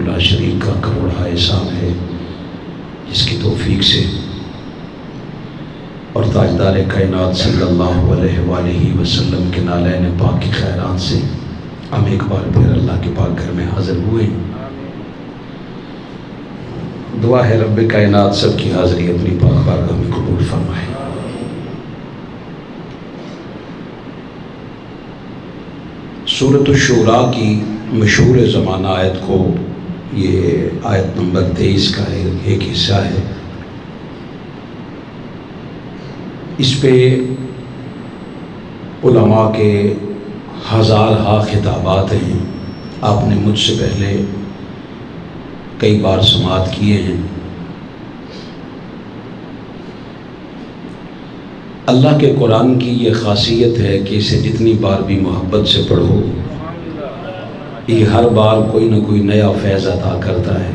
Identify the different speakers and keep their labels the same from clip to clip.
Speaker 1: وحدہ لا شریک کا کروڑا احسان ہے، جس کی توفیق سے اور تاجدار کائنات صلی اللہ علیہ وآلہ وسلم کے نالین پاک کی خیرات سے ہم ایک بار پھر اللہ کے پاک گھر میں حاضر ہوئے ہیں۔ دعا ہے رب کائنات سب کی حاضری اپنی پاک بارگاہ میں قبول فرمائے۔ سورۃ الشورى کی مشہور زمانہ آیت کو، یہ آیت نمبر 23 کا ایک حصہ ہے۔ اس پہ علماء کے ہزارہا خطابات ہیں، آپ نے مجھ سے پہلے کئی بار سماعت کیے ہیں۔ اللہ کے قرآن کی یہ خاصیت ہے کہ اسے جتنی بار بھی محبت سے پڑھو، یہ ہر بار کوئی نہ کوئی نیا فیض عطا کرتا ہے۔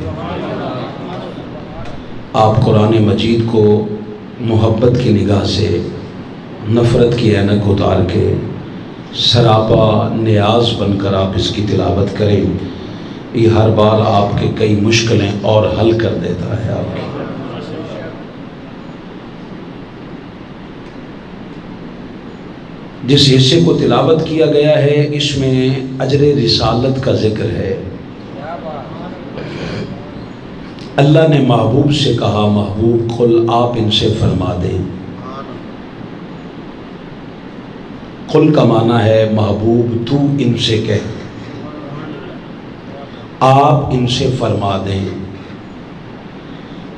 Speaker 1: آپ قرآن مجید کو محبت کی نگاہ سے، نفرت کی اینک اتار کے، سراپا نیاز بن کر آپ اس کی تلاوت کریں، یہ ہر بار آپ کے کئی مشکلیں اور حل کر دیتا ہے۔ آپ کی جس حصے کو تلاوت کیا گیا ہے اس میں اجر رسالت کا ذکر ہے۔ اللہ نے محبوب سے کہا، محبوب قل آپ ان سے فرما دیں۔ قل کا معنی ہے محبوب تو ان سے کہہ، آپ ان سے فرما دیں۔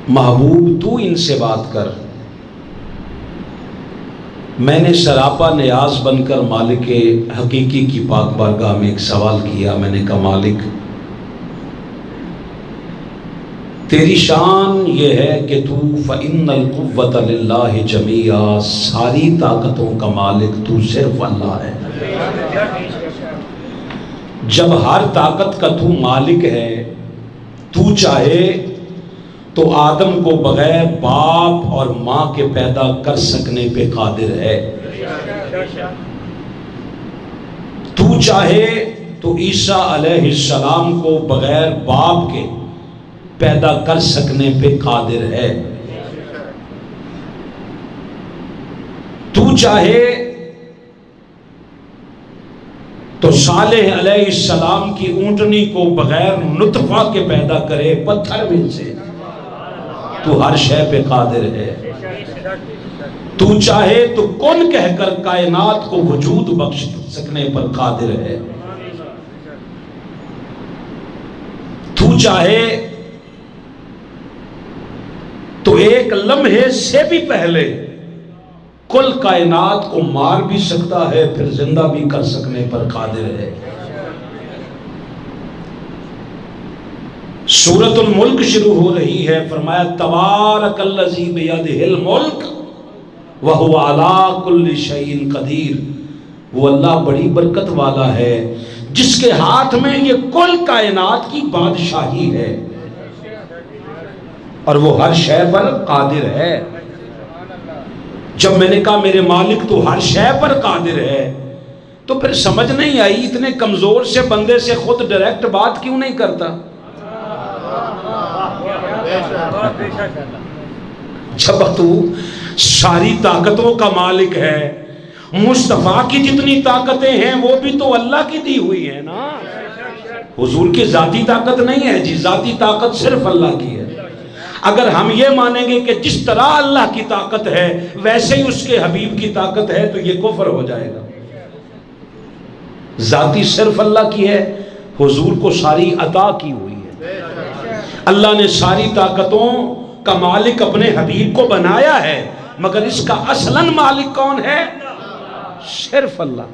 Speaker 1: محبوب تو ان سے بات کر۔ میں نے سراپا نیاز بن کر مالک حقیقی کی پاک بارگاہ میں ایک سوال کیا۔ میں نے کہا مالک، تیری شان یہ ہے کہ تو فَإِنَّ الْقُوَّةَ لِلَّهِ جَمِيعًا، ساری طاقتوں کا مالک تو صرف اللہ ہے۔ جب ہر طاقت کا تو مالک ہے، تو چاہے تو آدم کو بغیر باپ اور ماں کے پیدا کر سکنے پہ قادر ہے۔ تو چاہے تو عیسیٰ علیہ السلام کو بغیر باپ کے پیدا کر سکنے پہ قادر ہے۔ تو چاہے تو صالح علیہ السلام کی اونٹنی کو بغیر نطفہ کے پیدا کرے پتھر میں سے، تو ہر شے پہ قادر ہے۔ تو چاہے تو کن کہہ کر کائنات کو وجود بخش سکنے پر قادر ہے۔ تو چاہے تو ایک لمحے سے بھی پہلے کل کائنات کو مار بھی سکتا ہے، پھر زندہ بھی کر سکنے پر قادر ہے۔ سورۃ الملک شروع ہو رہی ہے، فرمایا تبارک الذی بیدہ الملک وہو علی کل شیء قدیر۔ وہ اللہ بڑی برکت والا ہے جس کے ہاتھ میں یہ کل کائنات کی بادشاہی ہے اور وہ ہر شے پر قادر ہے۔ جب میں نے کہا میرے مالک تو ہر شے پر قادر ہے، تو پھر سمجھ نہیں آئی اتنے کمزور سے بندے سے خود ڈائریکٹ بات کیوں نہیں کرتا؟ جب تو ساری طاقتوں کا مالک ہے، مصطفیٰ کی جتنی طاقتیں ہیں وہ بھی تو اللہ کی دی ہوئی ہیں نا۔ حضور کی ذاتی طاقت نہیں ہے جی، ذاتی طاقت صرف اللہ کی ہے۔ اگر ہم یہ مانیں گے کہ جس طرح اللہ کی طاقت ہے ویسے ہی اس کے حبیب کی طاقت ہے تو یہ کفر ہو جائے گا۔ ذاتی صرف اللہ کی ہے، حضور کو ساری عطا کی ہوئی ہے۔ اللہ نے ساری طاقتوں کا مالک اپنے حبیب کو بنایا ہے، مگر اس کا اصلاً مالک کون ہے؟ صرف اللہ۔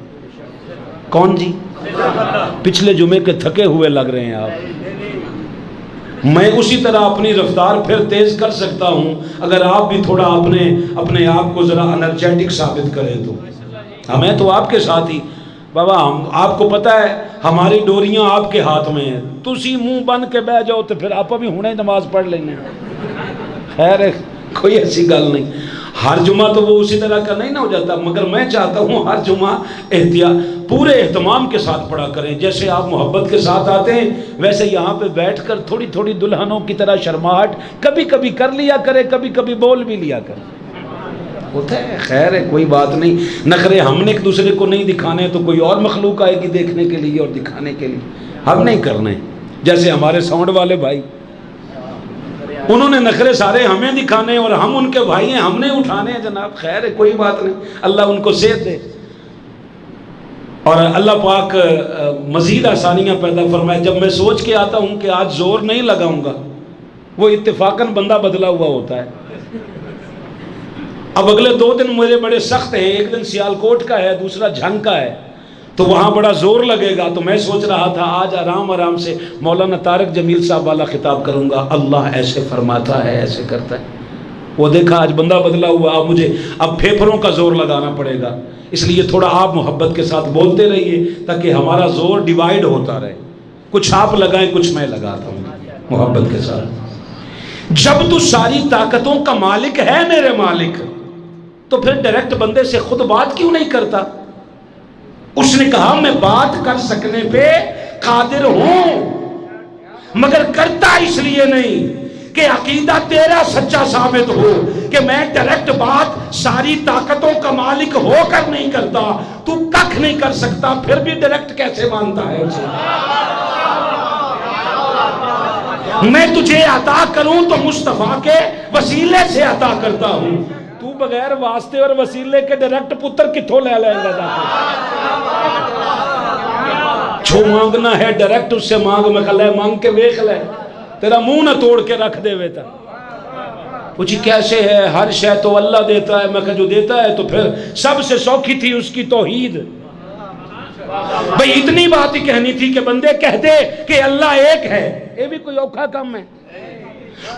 Speaker 1: کون جی؟ پچھلے جمعے کے تھکے ہوئے لگ رہے ہیں آپ۔ میں اسی طرح اپنی رفتار پھر تیز کر سکتا ہوں اگر آپ بھی تھوڑا اپنے آپ کو ذرا انرجیٹک ثابت کریں تو۔ ہمیں تو آپ کے ساتھ ہی بابا، آپ کو پتہ ہے ہماری ڈوریاں آپ کے ہاتھ میں ہیں، تسی منہ بن کے بہ جاؤ تو پھر آپ بھی ہونے نماز پڑھ لینے۔ خیر کوئی ایسی گل نہیں، ہر جمعہ تو وہ اسی طرح کا نہیں نہ ہو جاتا، مگر میں چاہتا ہوں ہر جمعہ پورے اہتمام کے ساتھ پڑھا کریں. جیسے آپ محبت کے ساتھ آتے ہیں ویسے یہاں پہ بیٹھ کر تھوڑی تھوڑی دلہنوں کی طرح شرماہٹ کبھی کبھی کر لیا کرے، کبھی کبھی بول بھی لیا کرے. ہوتا ہے، خیر ہے، کوئی بات نہیں. نخرے ہم نے ایک دوسرے کو نہیں دکھانے تو کوئی اور مخلوق آئے گی دیکھنے کے لیے اور دکھانے کے لیے. ہم نہیں کرنے. جیسے ہمارے ساؤنڈ والے بھائی، انہوں نے نخرے سارے ہمیں دکھانے اور ہم ان کے بھائی ہیں، ہم نے اٹھانے ہیں. جناب خیر ہے، کوئی بات نہیں، اللہ ان کو صحت دے اور اللہ پاک مزید آسانیاں پیدا فرمائے. جب میں سوچ کے آتا ہوں کہ آج زور نہیں لگاؤں گا، وہ اتفاقاً بندہ بدلا ہوا ہوتا ہے. اب اگلے 2 دن میرے بڑے سخت ہیں، ایک دن سیالکوٹ کا ہے، دوسرا جھنگ کا ہے، تو وہاں بڑا زور لگے گا. تو میں سوچ رہا تھا آج آرام آرام سے مولانا طارق جمیل صاحب والا خطاب کروں گا، اللہ ایسے فرماتا ہے، ایسے کرتا ہے. وہ دیکھا آج بندہ بدلا ہوا، اب مجھے پھیپھڑوں کا زور لگانا پڑے گا. اس لیے تھوڑا آپ محبت کے ساتھ بولتے رہیے تاکہ ہمارا زور ڈیوائیڈ ہوتا رہے. کچھ آپ لگائیں، کچھ میں لگاتا ہوں محبت کے ساتھ. جب تو ساری طاقتوں کا مالک ہے میرے مالک، تو پھر ڈائریکٹ بندے سے خود بات کیوں نہیں کرتا؟ اس نے کہا میں بات کر سکنے پہ قادر ہوں، مگر کرتا اس لیے نہیں کہ عقیدہ تیرا سچا ثابت ہو کہ میں ڈائریکٹ بات ساری طاقتوں کا مالک ہو کر نہیں کرتا. تو ککھ نہیں کر سکتا، پھر بھی ڈائریکٹ کیسے مانتا ہے اسے؟ میں تجھے عطا کروں تو مصطفیٰ کے وسیلے سے عطا کرتا ہوں. تو بغیر واسطے اور وسیلے کے ڈائریکٹ پتر کتھوں لے لیں گا؟ جو مانگنا ہے ڈائریکٹ اس سے مانگ. میں کہا لے مانگ کے ویکھ لے، تیرا منہ نہ توڑ کے رکھ دے وے تا. پوچھی کیسے ہے؟ ہر شے تو اللہ دیتا ہے. میں کہا جو دیتا ہے تو پھر سب سے سوکھی تھی اس کی توحید. بھئی اتنی بات ہی کہنی تھی کہ بندے کہہ دے کہ اللہ ایک ہے، یہ بھی کوئی اوکھا کام ہے.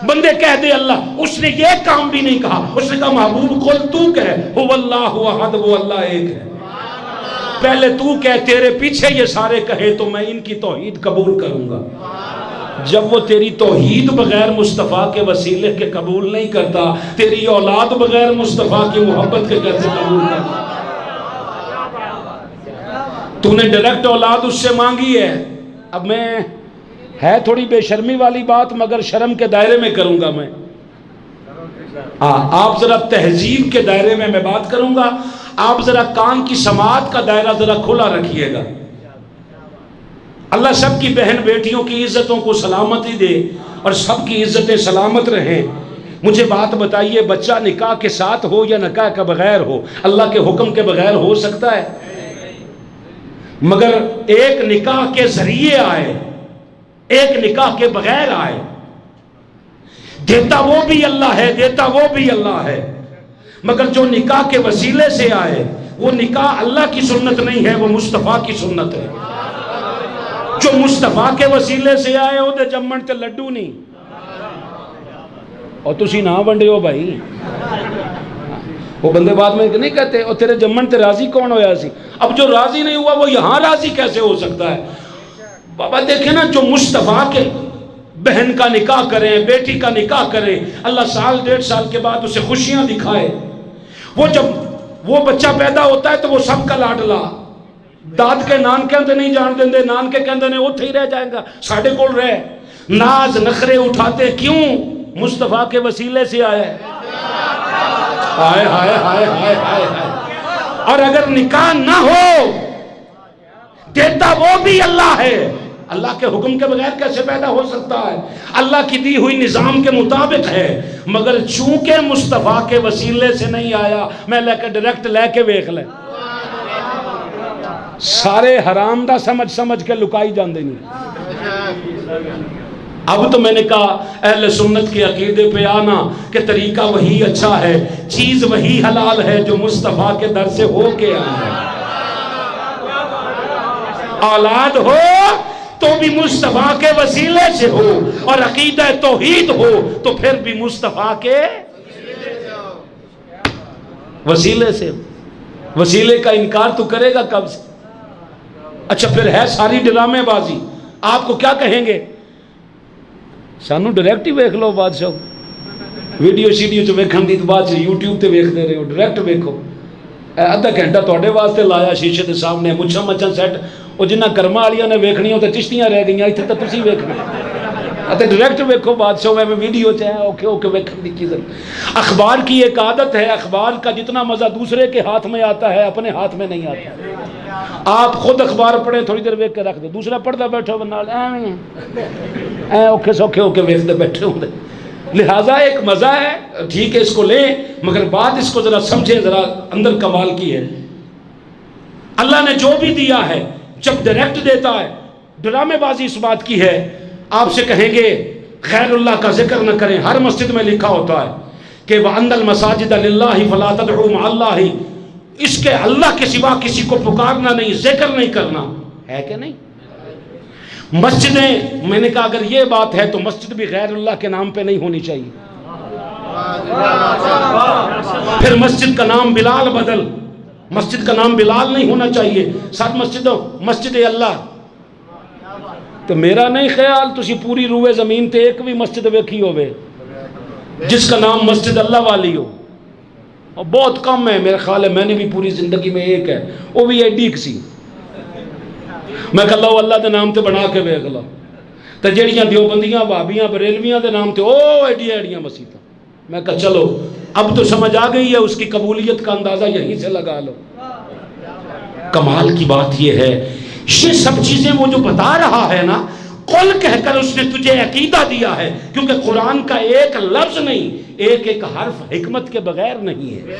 Speaker 1: بندے کہہ دے اللہ، اس نے یہ کام بھی نہیں کہا. اس نے کہا محبوب قل تو کہہ هو اللہ احد، وہ اللہ ایک ہے. پہلے تو کہہ، تیرے پیچھے یہ سارے کہے تو میں ان کی توحید قبول کروں گا. جب وہ تیری توحید بغیر مصطفیٰ کے وسیلے کے قبول نہیں کرتا، تیری اولاد بغیر مصطفیٰ کی محبت کے کیسے قبول کرتا؟ تو نے ڈائریکٹ اولاد اس سے مانگی ہے. اب میں ہے تھوڑی بے شرمی والی بات، مگر شرم کے دائرے میں کروں گا. میں آپ ذرا تہذیب کے دائرے میں بات کروں گا. آپ ذرا کان کی سماعت کا دائرہ ذرا کھلا رکھیے گا. اللہ سب کی بہن بیٹیوں کی عزتوں کو سلامتی دے اور سب کی عزتیں سلامت رہیں. مجھے بات بتائیے، بچہ نکاح کے ساتھ ہو یا نکاح کے بغیر ہو، اللہ کے حکم کے بغیر ہو سکتا ہے؟ مگر ایک نکاح کے ذریعے آئے، ایک نکاح کے بغیر آئے. دیتا وہ بھی اللہ ہے، دیتا وہ بھی اللہ ہے، مگر جو نکاح کے وسیلے سے آئے وہ نکاح اللہ کی سنت نہیں ہے، وہ مصطفیٰ کی سنت ہے. جو مصطفیٰ کے وسیلے سے آئے وہ دے جمن تے لڈو نہیں. اور تسی نہ ونڈے ہو بھائی. وہ بندے بعد میں نہیں کہتے اور تیرے جمن تے راضی کون ہویا سی؟ اب جو راضی نہیں ہوا وہ یہاں راضی کیسے ہو سکتا ہے؟ بابا دیکھیں نا، جو مصطفیٰ کے بہن کا نکاح کریں، بیٹی کا نکاح کریں، اللہ سال 1.5 سال کے بعد اسے خوشیاں دکھائے. وہ جب وہ بچہ پیدا ہوتا ہے تو وہ سب کا لاڈلا. داد کے نان کے نہیں جان دیں دے، نان کے کہندے نے اتھے ہی رہ جائیں گا، ساڑھے کول رہے. ناز نخرے اٹھاتے کیوں؟ مصطفیٰ کے وسیلے سے آئے. ہائے ہائے ہائے ہائے ہائے ہائے. اور اگر نکاح نہ ہو، دیتا وہ بھی اللہ ہے. اللہ کے حکم کے بغیر کیسے پیدا ہو سکتا ہے؟ اللہ کی دی ہوئی نظام کے مطابق ہے، مگر چونکہ مصطفیٰ کے وسیلے سے نہیں آیا، میں لے کے ڈائریکٹ لے کے ویکھ لے. سارے حرام دا سمجھ کے لکائی جان دینی. اب تو میں نے کہا اہل سنت کے عقیدے پہ آنا کہ طریقہ وہی اچھا ہے، چیز وہی حلال ہے جو مصطفیٰ کے در سے ہو کے آئی ہے. اولاد ہو تو بھی مصطفیٰ کے وسیلے سے ہو، اور عقیدہ توحید ہو تو پھر بھی مصطفیٰ کے وسیلے سے. وسیلے کا انکار تو کرے گا کب سے؟ اچھا پھر ہے ساری ڈرامے بازی. آپ کو کیا کہیں گے؟ سانو ڈائریکٹ ہی ویکھ لو بادشاہ. ویڈیو شیڈیو چ ویکھن دی تو بعد یوٹیوب تے ویکھدے رہے ہو، ڈائریکٹ ویکھو. ادھا گھنٹہ تواڈے واسطے لایا شیشے دے سامنے، مچھاں مچھاں سیٹ، او جنہ کرما والیاں نے ویکھنی او تے چشتیاں رہ گئیاں، ایتھے تے تسی ویکھنا اتے ڈائریکٹ ویکھو. بادشاہ میں ویڈیو چ ہے اوکے اوکے ویکھن دی چیز. اخبار کی ایک عادت ہے، اخبار کا جتنا مزہ دوسرے کے ہاتھ میں آتا ہے اپنے ہاتھ میں نہیں آتا. آپ خود اخبار پڑھیں، تھوڑی دیر ویکھ کے رکھ دو، دوسرا پڑھتا بیٹھا نال اے اوکے سوکھے اوکے ویکھتے بیٹھے ہوندے. لہٰذا ایک مزہ ہے، ٹھیک ہے اس کو لیں، مگر بات اس کو ذرا سمجھیں، ذرا اندر کمال کی ہے. اللہ نے جو بھی دیا ہے جب ڈائریکٹ دیتا ہے، ڈرامے بازی اس بات کی ہے. آپ سے کہیں گے غیر اللہ کا ذکر نہ کریں، ہر مسجد میں لکھا ہوتا ہے کہ وَأَنَّ الْمَسَاجِدَ لِلَّهِ فَلَا تَدْعُوا مَعَ اللَّهِ، اس کے اللہ کے سوا کسی کو پکارنا نہیں، ذکر نہیں کرنا ہے کہ نہیں. مسجدیں، میں نے کہا اگر یہ بات ہے تو مسجد بھی غیر اللہ کے نام پہ نہیں ہونی چاہیے. پھر مسجد کا نام بلال بدل، مسجد کا نام بلال نہیں ہونا چاہیے. سب مسجدوں مسجد اللہ. تو میرا نہیں خیال تسی پوری روئے زمین تے ایک بھی مسجد ویکھی ہوئے جس کا نام مسجد اللہ والی ہو، اور بہت کم ہے. میرا خیال ہے میں نے بھی پوری زندگی میں ایک ہے، وہ بھی ایڈی سی. میں کہا لو اللہ دے نام تے بنا کے ویکھ لو. تے جڑیاں دیوبندیاں بھابیاں بریلویاں دے نام تے او ایڈیاں ایڈیاں مسیتاں. میں کہا چلو اب تو سمجھ آ گئی ہے، اس کی قبولیت کا اندازہ یہیں سے لگا لو. کمال کی بات یہ ہے، یہ سب چیزیں وہ جو بتا رہا ہے نا، قل کہہ کر اس نے تجھے عقیدہ دیا ہے، کیونکہ قرآن کا ایک لفظ نہیں، ایک ایک حرف حکمت کے بغیر نہیں ہے.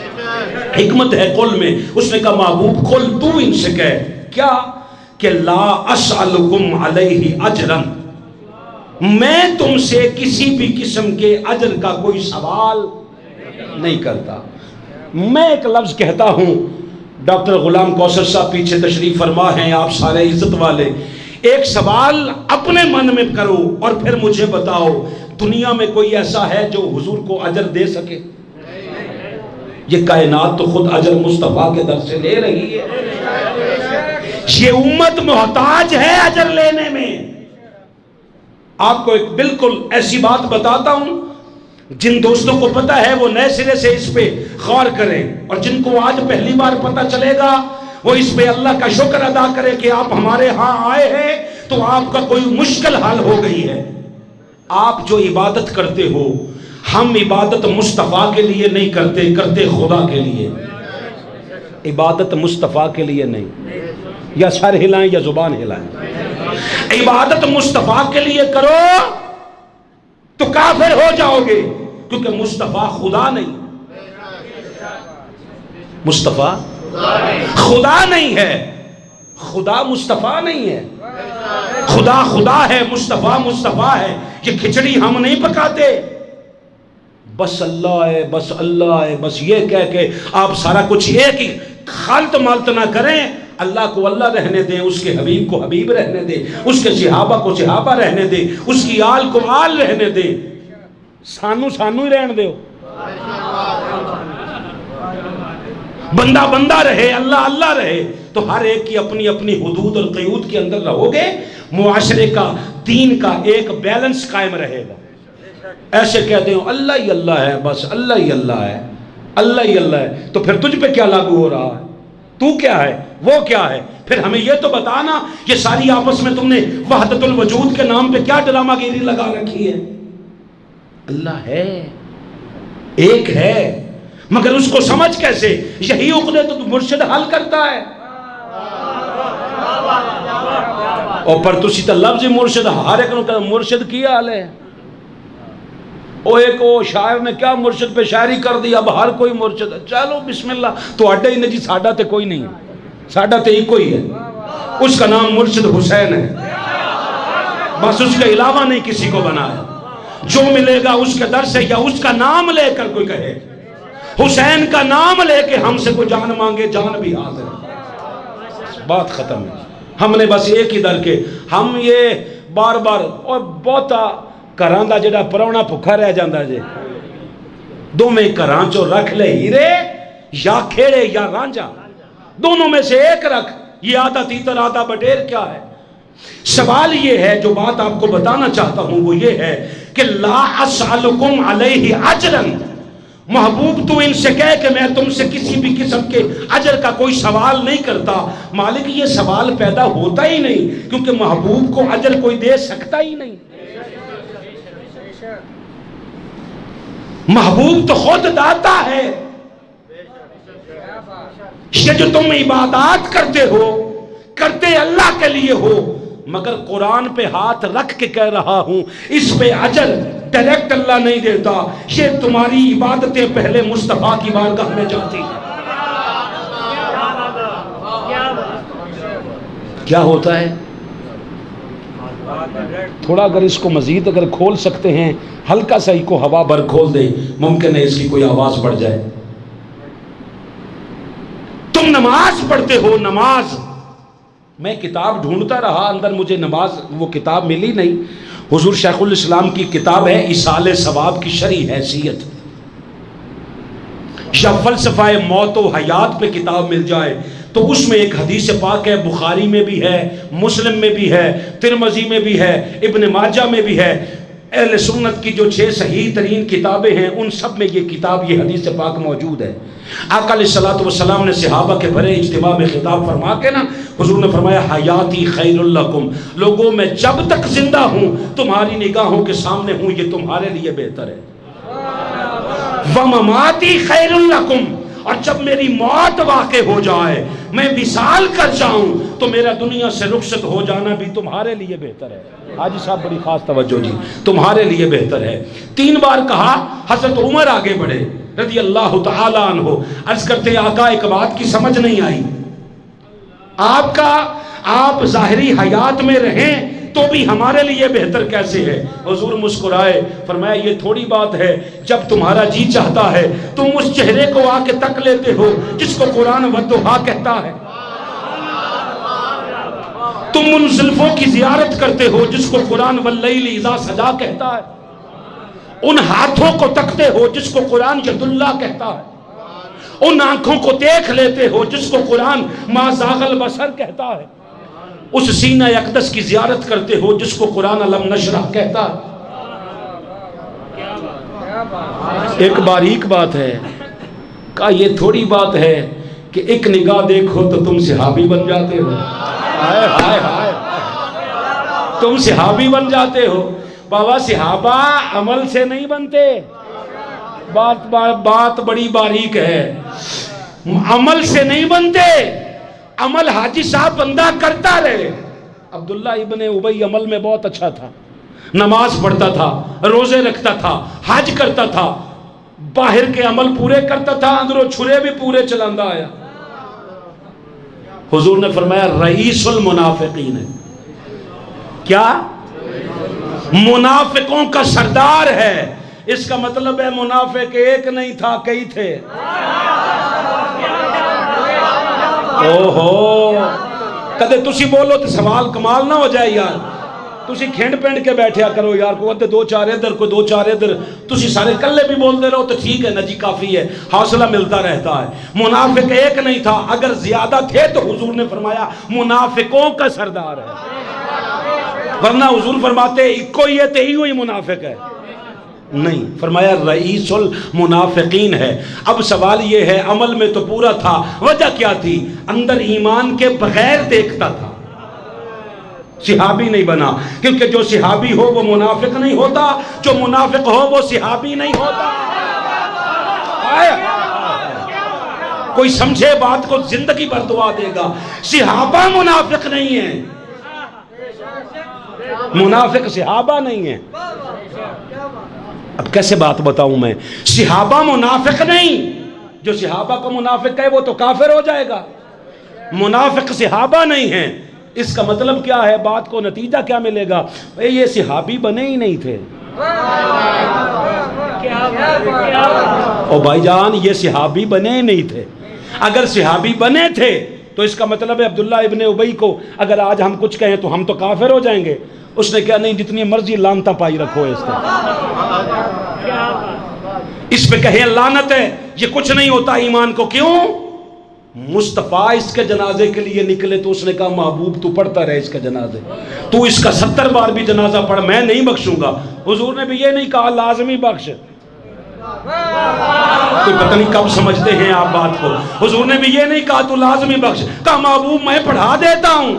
Speaker 1: حکمت ہے قل میں. اس نے کہا محبوب قل تو ان سے کہہ کیا کہ لا اسألکم علیہ اجرا، میں تم سے کسی بھی قسم کے اجر کا کوئی سوال نہیں کرتا. میں ایک لفظ کہتا ہوں، ڈاکٹر غلام کوثر صاحب پیچھے تشریف فرما ہیں، آپ سارے عزت والے، ایک سوال اپنے من میں کرو اور پھر مجھے بتاؤ، دنیا میں کوئی ایسا ہے جو حضور کو اجر دے سکے؟ یہ کائنات تو خود اجر مصطفیٰ کے در سے لے رہی ہے. یہ امت محتاج ہے اجر لینے میں. آپ کو ایک بالکل ایسی بات بتاتا ہوں، جن دوستوں کو پتہ ہے وہ نئے سرے سے اس پہ غور کریں، اور جن کو آج پہلی بار پتہ چلے گا وہ اس پہ اللہ کا شکر ادا کرے کہ آپ ہمارے ہاں آئے ہیں تو آپ کا کوئی مشکل حل ہو گئی ہے. آپ جو عبادت کرتے ہو، ہم عبادت مصطفیٰ کے لیے نہیں کرتے، کرتے خدا کے لیے. عبادت مصطفیٰ کے لیے نہیں. یا سر ہلائیں یا زبان ہلائیں. عبادت مصطفیٰ کے لیے کرو تو کافر ہو جاؤ گے، کیونکہ مصطفیٰ خدا نہیں. مصطفیٰ خدا نہیں ہے، خدا مصطفیٰ نہیں ہے. خدا خدا ہے، مصطفیٰ مصطفیٰ ہے. یہ کھچڑی ہم نہیں پکاتے. بس اللہ ہے، بس اللہ ہے، بس یہ کہہ کے آپ سارا کچھ ایک ہی خالت مالت نہ کریں. اللہ کو اللہ رہنے دیں، اس کے حبیب کو حبیب رہنے دیں، اس کے صحابہ کو صحابہ رہنے دیں، اس کی آل کو آل رہنے دیں. سانو ہی رہن دو. بندہ بندہ رہے، اللہ اللہ رہے، تو ہر ایک کی اپنی اپنی حدود اور قیود کے اندر رہو گے، معاشرے کا، دین کا ایک بیلنس قائم رہے گا. ایسے کہتے ہو اللہ ہی اللہ ہے، بس اللہ ہی اللہ ہے، اللہ ہی اللہ ہے، تو پھر تجھ پہ کیا لاگو ہو رہا ہے؟ تو کیا ہے، وہ کیا ہے؟ پھر ہمیں یہ تو بتانا کہ ساری آپس میں تم نے وحدت الوجود کے نام پہ کیا ڈرامہ گیری لگا رکھی ہے. اللہ ہے، ایک ہے، مگر اس کو سمجھ کیسے؟ یہی عقدے تو مرشد حل کرتا ہے. اور پر تسی تو لفظ مرشد ہر ایک نو مرشد کی حال ہے. وہ ایک وہ شاعر نے کیا مرشد پہ شاعری کر دی، اب ہر کوئی مرشد ہے. چلو بسم اللہ، تو اڈا ہی نہیں جی، ساڈا تے کوئی نہیں ہے، ساڈا تے ایک کوئی ہے، اس کا نام مرشد حسین ہے. بس اس کے علاوہ نہیں کسی کو بنایا. جو ملے گا اس کے در سے، یا اس کا نام لے کر کوئی کہے حسین کا نام لے کے ہم سے کوئی جان مانگے، جان بھی حاضر ہے. بات ختم ہے. ہم نے بس ایک ہی در کے، ہم یہ بار بار، اور بہتا گھران دا جڑا پراؤنا بھکھا رہ جاندہ جے، دو میں گھران چو رکھ لے ہیرے یا کھیڑے یا رانجا، دونوں میں سے ایک رکھ. یہ آدھا تیتر آدھا بٹیر کیا ہے؟ سوال یہ ہے، جو بات آپ کو بتانا چاہتا ہوں وہ یہ ہے کہ لا اسألکم علیہ اجرا، محبوب تو ان سے کہے کہ میں تم سے کسی بھی قسم کے اجر کا کوئی سوال نہیں کرتا۔ مالک یہ سوال پیدا ہوتا ہی نہیں، کیونکہ محبوب کو اجر کوئی دے سکتا ہی نہیں۔ محبوب تو خود داتا ہے۔ یہ جو تم عبادات کرتے ہو، کرتے اللہ کے لیے ہو، مگر قرآن پہ ہاتھ رکھ کے کہہ رہا ہوں اس پہ اجر ڈائریکٹ اللہ نہیں دیتا، یہ تمہاری عبادتیں پہلے مصطفیٰ کی بارگاہ میں جاتی ہیں۔ کیا ہوتا ہے؟ تھوڑا اگر اس کو مزید اگر کھول سکتے ہیں، ہلکا سا ہی کو ہوا بھر کھول دیں، ممکن ہے اس کی کوئی آواز بڑھ جائے۔ تم نماز پڑھتے ہو، نماز، میں کتاب ڈھونڈتا رہا، اندر مجھے نماز وہ کتاب ملی نہیں۔ حضور شیخ الاسلام کی کتاب ہے ایصال ثواب کی شرعی حیثیت، یا فلسفہ موت و حیات پہ کتاب مل جائے تو اس میں ایک حدیث پاک ہے، بخاری میں بھی ہے، مسلم میں بھی ہے، ترمذی میں بھی ہے، ابن ماجہ میں بھی ہے۔ اہل سنت کی جو 6 صحیح ترین کتابیں ہیں ان سب میں یہ کتاب، یہ حدیث پاک موجود ہے۔ آقا علیہ الصلوۃ والسلام نے صحابہ کے بھرے اجتماع میں خطاب فرما کے نا، حضور نے فرمایا حیاتی خیر لکم، لوگوں میں جب تک زندہ ہوں تمہاری نگاہوں کے سامنے ہوں یہ تمہارے لیے بہتر ہے۔ ومماتی خیر لکم، اور جب میری موت واقع ہو جائے، میں وصال کر جاؤں تو میرا دنیا سے رخصت ہو جانا بھی تمہارے لیے بہتر ہے۔ حاجی صاحب بڑی خاص توجہ جی، تمہارے لیے بہتر ہے۔ 3 بار کہا۔ حضرت عمر آگے بڑھے رضی اللہ تعالی عنہ، عرض کرتے آقا ایک بات کی سمجھ نہیں آئی، آپ ظاہری حیات میں رہیں تو بھی ہمارے لیے بہتر کیسے ہے؟ حضور مسکرائے، فرمایا یہ تھوڑی بات ہے، جب تمہارا جی چاہتا ہے تم اس چہرے کو آ کے تک لیتے ہو جس کو قرآن والضحیٰ کہتا ہے، تم ان زلفوں کی زیارت کرتے ہو جس کو قرآن واللیل اذا سجا کہتا ہے، ان ہاتھوں کو تکتے ہو جس کو قرآن ید اللہ کہتا ہے، ان آنکھوں کو دیکھ لیتے ہو جس کو قرآن ما زاغ البصر کہتا ہے، اس سینہ اقدس کی زیارت کرتے ہو جس کو قرآن علم نشرح کہتا ہے۔ ایک باریک بات ہے، کہا یہ تھوڑی بات ہے کہ ایک نگاہ دیکھو تو تم صحابی بن جاتے ہو، ہائے ہائے ہائے، تم صحابی بن جاتے ہو۔ بابا صحابہ عمل سے نہیں بنتے، بات بڑی باریک ہے، عمل سے نہیں بنتے، عمل حاجی صاحب بندہ کرتا رہے۔ عبداللہ ابن ابی عمل میں بہت اچھا تھا، نماز پڑھتا تھا، روزے رکھتا تھا، حج کرتا تھا، باہر کے عمل پورے کرتا تھا، اندروں چھرے بھی پورے چلاندہ آیا۔ حضور نے فرمایا رئیس المنافقین ہے، کیا؟ منافقوں کا سردار ہے۔ اس کا مطلب ہے منافق ایک نہیں تھا، کئی تھے۔ اوہو، کدے تسی بولو تو سوال کمال نہ ہو جائے یار، تسی کھینڈ پینڈ کے بیٹھیا کرو یار، کوئی 2-4 ادھر کوئی 2-4 ادھر، تسی سارے کلے بھی بولتے رہو تو ٹھیک ہے نا جی، کافی ہے، حوصلہ ملتا رہتا ہے۔ منافق ایک نہیں تھا، اگر زیادہ تھے تو حضور نے فرمایا منافقوں کا سردار ہے، ورنہ حضور فرماتے ایکو یہ تے ہی ہوئی منافق ہے، نہیں، فرمایا رئیس المنافقین ہے۔ اب سوال یہ ہے، عمل میں تو پورا تھا، وجہ کیا تھی؟ اندر ایمان کے بغیر دیکھتا تھا، صحابی نہیں بنا، کیونکہ جو صحابی ہو وہ منافق نہیں ہوتا، جو منافق ہو وہ صحابی نہیں ہوتا۔ کوئی سمجھے بات کو، زندگی بھر دعا دے گا۔ صحابہ منافق نہیں ہیں، منافق صحابہ نہیں ہیں۔ اب کیسے بات بتاؤں میں؟ صحابہ منافق نہیں، جو صحابہ کو منافق ہے وہ تو کافر ہو جائے گا، منافق صحابہ نہیں ہیں۔ اس کا مطلب کیا ہے؟ بات کو نتیجہ کیا ملے گا؟ یہ صحابی بنے ہی نہیں تھے۔ او بھائی جان، یہ صحابی بنے ہی نہیں تھے۔ اگر صحابی بنے تھے تو اس کا مطلب ہے عبداللہ ابن ابی کو اگر آج ہم کچھ کہیں تو ہم تو کافر ہو جائیں گے۔ اس نے کہا نہیں، جتنی مرضی لانتہ پائی رکھو اس پہ، اس پہ کہے لعنت ہے، یہ کچھ نہیں ہوتا ایمان کو۔ کیوں؟ مصطفیٰ اس کے جنازے کے لیے نکلے تو اس نے کہا محبوب تو پڑھتا رہے اس کے جنازے، تو اس کا 70 بار بھی جنازہ پڑھ، میں نہیں بخشوں گا۔ حضور نے بھی یہ نہیں کہا لازمی بخش، کوئی پتہ نہیں کب سمجھتے ہیں آپ بات کو۔ حضور نے بھی یہ نہیں کہا تو لازمی بخش، کہا محبوب میں پڑھا دیتا ہوں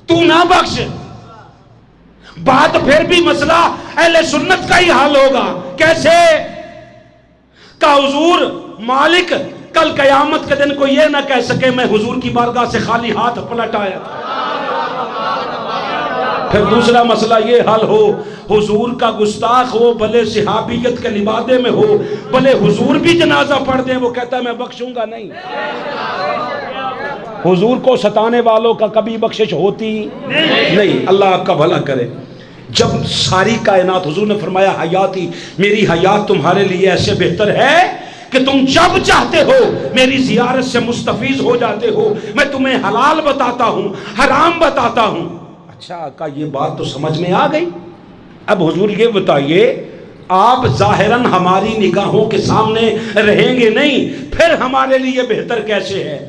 Speaker 1: تو نہ بخش۔ بات پھر بھی مسئلہ اہل سنت کا ہی حال ہوگا، کیسے؟ کہا حضور مالک کل قیامت کے دن کو یہ نہ کہہ سکے میں حضور کی بارگاہ سے خالی ہاتھ پلٹ آیا تھا۔ پھر دوسرا مسئلہ یہ حل ہو، حضور کا گستاخ ہو، بھلے صحابیت کے لبادے میں ہو، بھلے حضور بھی جنازہ پڑھ دیں، وہ کہتا ہے میں بخشوں گا نہیں۔ حضور کو ستانے والوں کا کبھی بخشش ہوتی نہیں۔ اللہ آپ کا بھلا کرے۔ جب ساری کائنات، حضور نے فرمایا حیاتی، میری حیات تمہارے لیے ایسے بہتر ہے کہ تم جب چاہتے ہو میری زیارت سے مستفیض ہو جاتے ہو، میں تمہیں حلال بتاتا ہوں، حرام بتاتا ہوں۔ اچھا آقا یہ بات تو سمجھ میں آ گئی، اب حضور یہ بتائیے آپ ظاہراً ہماری نگاہوں کے سامنے رہیں گے نہیں، پھر ہمارے لیے بہتر کیسے ہے؟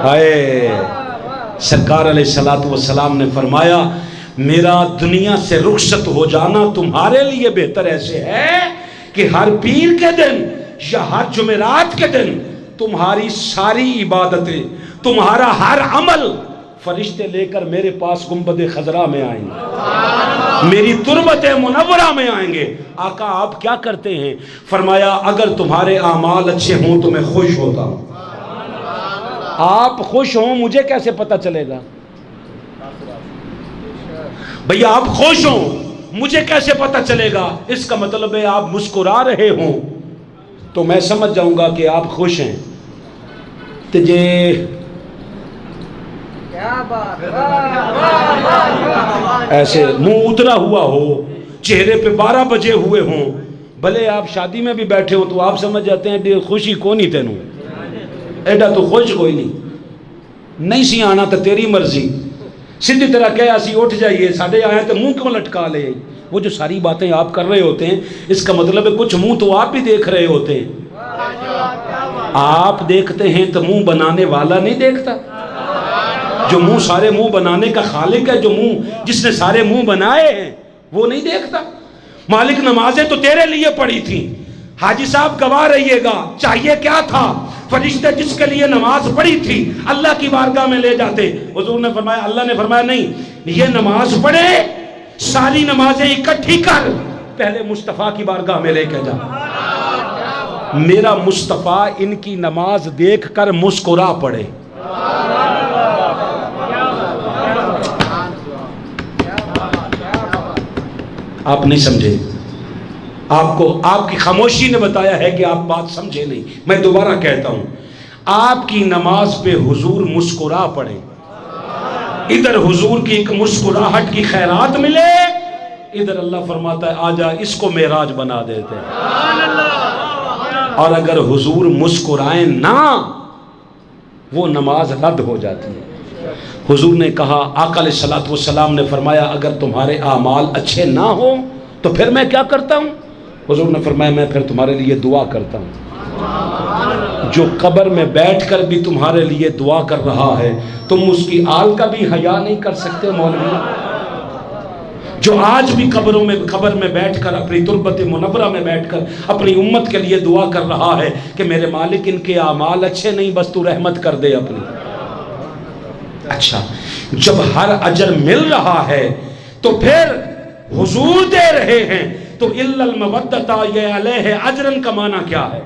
Speaker 1: ہائے سرکار علیہ السلام نے فرمایا میرا دنیا سے رخصت ہو جانا تمہارے لیے بہتر ایسے ہے کہ ہر پیر کے دن یا ہر جمعرات کے دن تمہاری ساری عبادتیں، تمہارا ہر عمل فرشتے لے کر میرے پاس گنبد خضرا میں آئیں گے، میری تربت منورہ میں آئیں گے۔ آقا آپ کیا کرتے ہیں؟ فرمایا اگر تمہارے اعمال اچھے ہوں تو میں خوش ہوتا ہوں۔ آپ خوش ہوں مجھے کیسے پتہ چلے گا؟ بھیا آپ خوش ہوں مجھے کیسے پتہ چلے گا؟ اس کا مطلب ہے آپ مسکرا رہے ہوں تو میں سمجھ جاؤں گا کہ آپ خوش ہیں۔ تجھے ایسے منہ اترا ہوا ہو، چہرے پہ 12 بجے ہوئے ہوں، بھلے آپ شادی میں بھی بیٹھے ہوں تو آپ سمجھ جاتے ہیں خوشی کونی تینوں، ایڈا تو خوش کوئی نہیں سی آنا تو تیری مرضی، سیدھی طرح کہے اسی اٹھ جائیے، ساڑھے آئے تو منہ کیوں لٹکا لے؟ وہ جو ساری باتیں آپ کر رہے ہوتے ہیں اس کا مطلب ہے کچھ منہ تو آپ بھی دیکھ رہے ہوتے ہیں۔ آپ دیکھتے ہیں تو منہ بنانے والا نہیں دیکھتا، جو منہ سارے منہ بنانے کا خالق ہے، جو منہ جس نے سارے منہ بنائے ہیں وہ نہیں دیکھتا۔ مالک نمازیں تو تیرے لیے پڑھی تھی، حاجی صاحب گواہ رہیے گا، چاہیے کیا تھا؟ فرشتے جس کے لیے نماز پڑھی تھی اللہ کی بارگاہ میں لے جاتے۔ حضور نے فرمایا، اللہ نے فرمایا نہیں، یہ نماز پڑھے ساری نمازیں اکٹھی کر پہلے مصطفیٰ کی بارگاہ میں لے کے جا۔ میرا مصطفیٰ ان کی نماز دیکھ کر مسکرا پڑے۔ آپ نہیں سمجھے، آپ کو آپ کی خاموشی نے بتایا ہے کہ آپ بات سمجھے نہیں۔ میں دوبارہ کہتا ہوں، آپ کی نماز پہ حضور مسکرا پڑے، ادھر حضور کی ایک مسکراہٹ کی خیرات ملے، ادھر اللہ فرماتا ہے آجا اس کو معراج بنا دیتے ہیں۔ اور اگر حضور مسکرائیں نہ وہ نماز رد ہو جاتی ہے۔ حضور نے کہا، آقا علیہ السلام نے فرمایا اگر تمہارے اعمال اچھے نہ ہوں تو پھر میں کیا کرتا ہوں؟ حضور نے فرمایا میں پھر تمہارے لیے دعا کرتا ہوں۔ جو قبر میں بیٹھ کر بھی تمہارے لیے دعا کر رہا ہے تم اس کی آل کا بھی حیا نہیں کر سکتے مولوی؟ جو آج بھی قبر میں بیٹھ کر اپنی تربت منورہ میں بیٹھ کر اپنی امت کے لیے دعا کر رہا ہے کہ میرے مالک ان کے اعمال اچھے نہیں بس تو رحمت کر دے اپنی۔ اچھا جب ہر اجر مل رہا ہے تو پھر حضور دے رہے ہیں تو الا المودۃ یہ علیہ اجرن کا معنی کیا ہے؟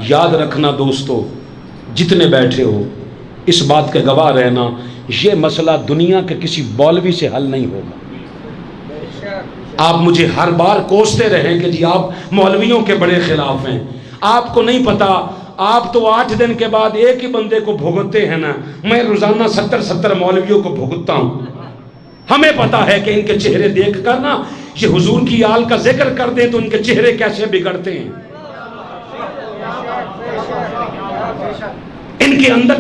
Speaker 1: یاد رکھنا دوستو، جتنے بیٹھے ہو اس بات کے گواہ رہنا، یہ مسئلہ دنیا کے کسی مولوی سے حل نہیں ہوگا۔ آپ مجھے ہر بار کوستے رہیں کہ جی آپ مولویوں کے بڑے خلاف ہیں، آپ کو نہیں پتا آپ تو 8 دن کے بعد ایک ہی بندے کو بھگتتے ہیں نا، میں روزانہ 70 مولویوں کو بھگتتا ہوں۔ ہمیں پتا ہے کہ ان کے چہرے دیکھ کر نا یہ حضور کی آل کا ذکر کر دیں تو ان کے چہرے کیسے بگڑتے ہیں، ان کے اندر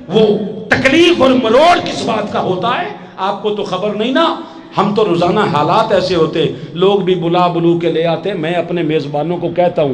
Speaker 1: وہ تکلیف اور مروڑ کس بات کا ہوتا ہے آپ کو تو خبر نہیں نا۔ ہم تو روزانہ حالات ایسے ہوتے، لوگ بھی بلا بلو کے لے آتے، میں اپنے میزبانوں کو کہتا ہوں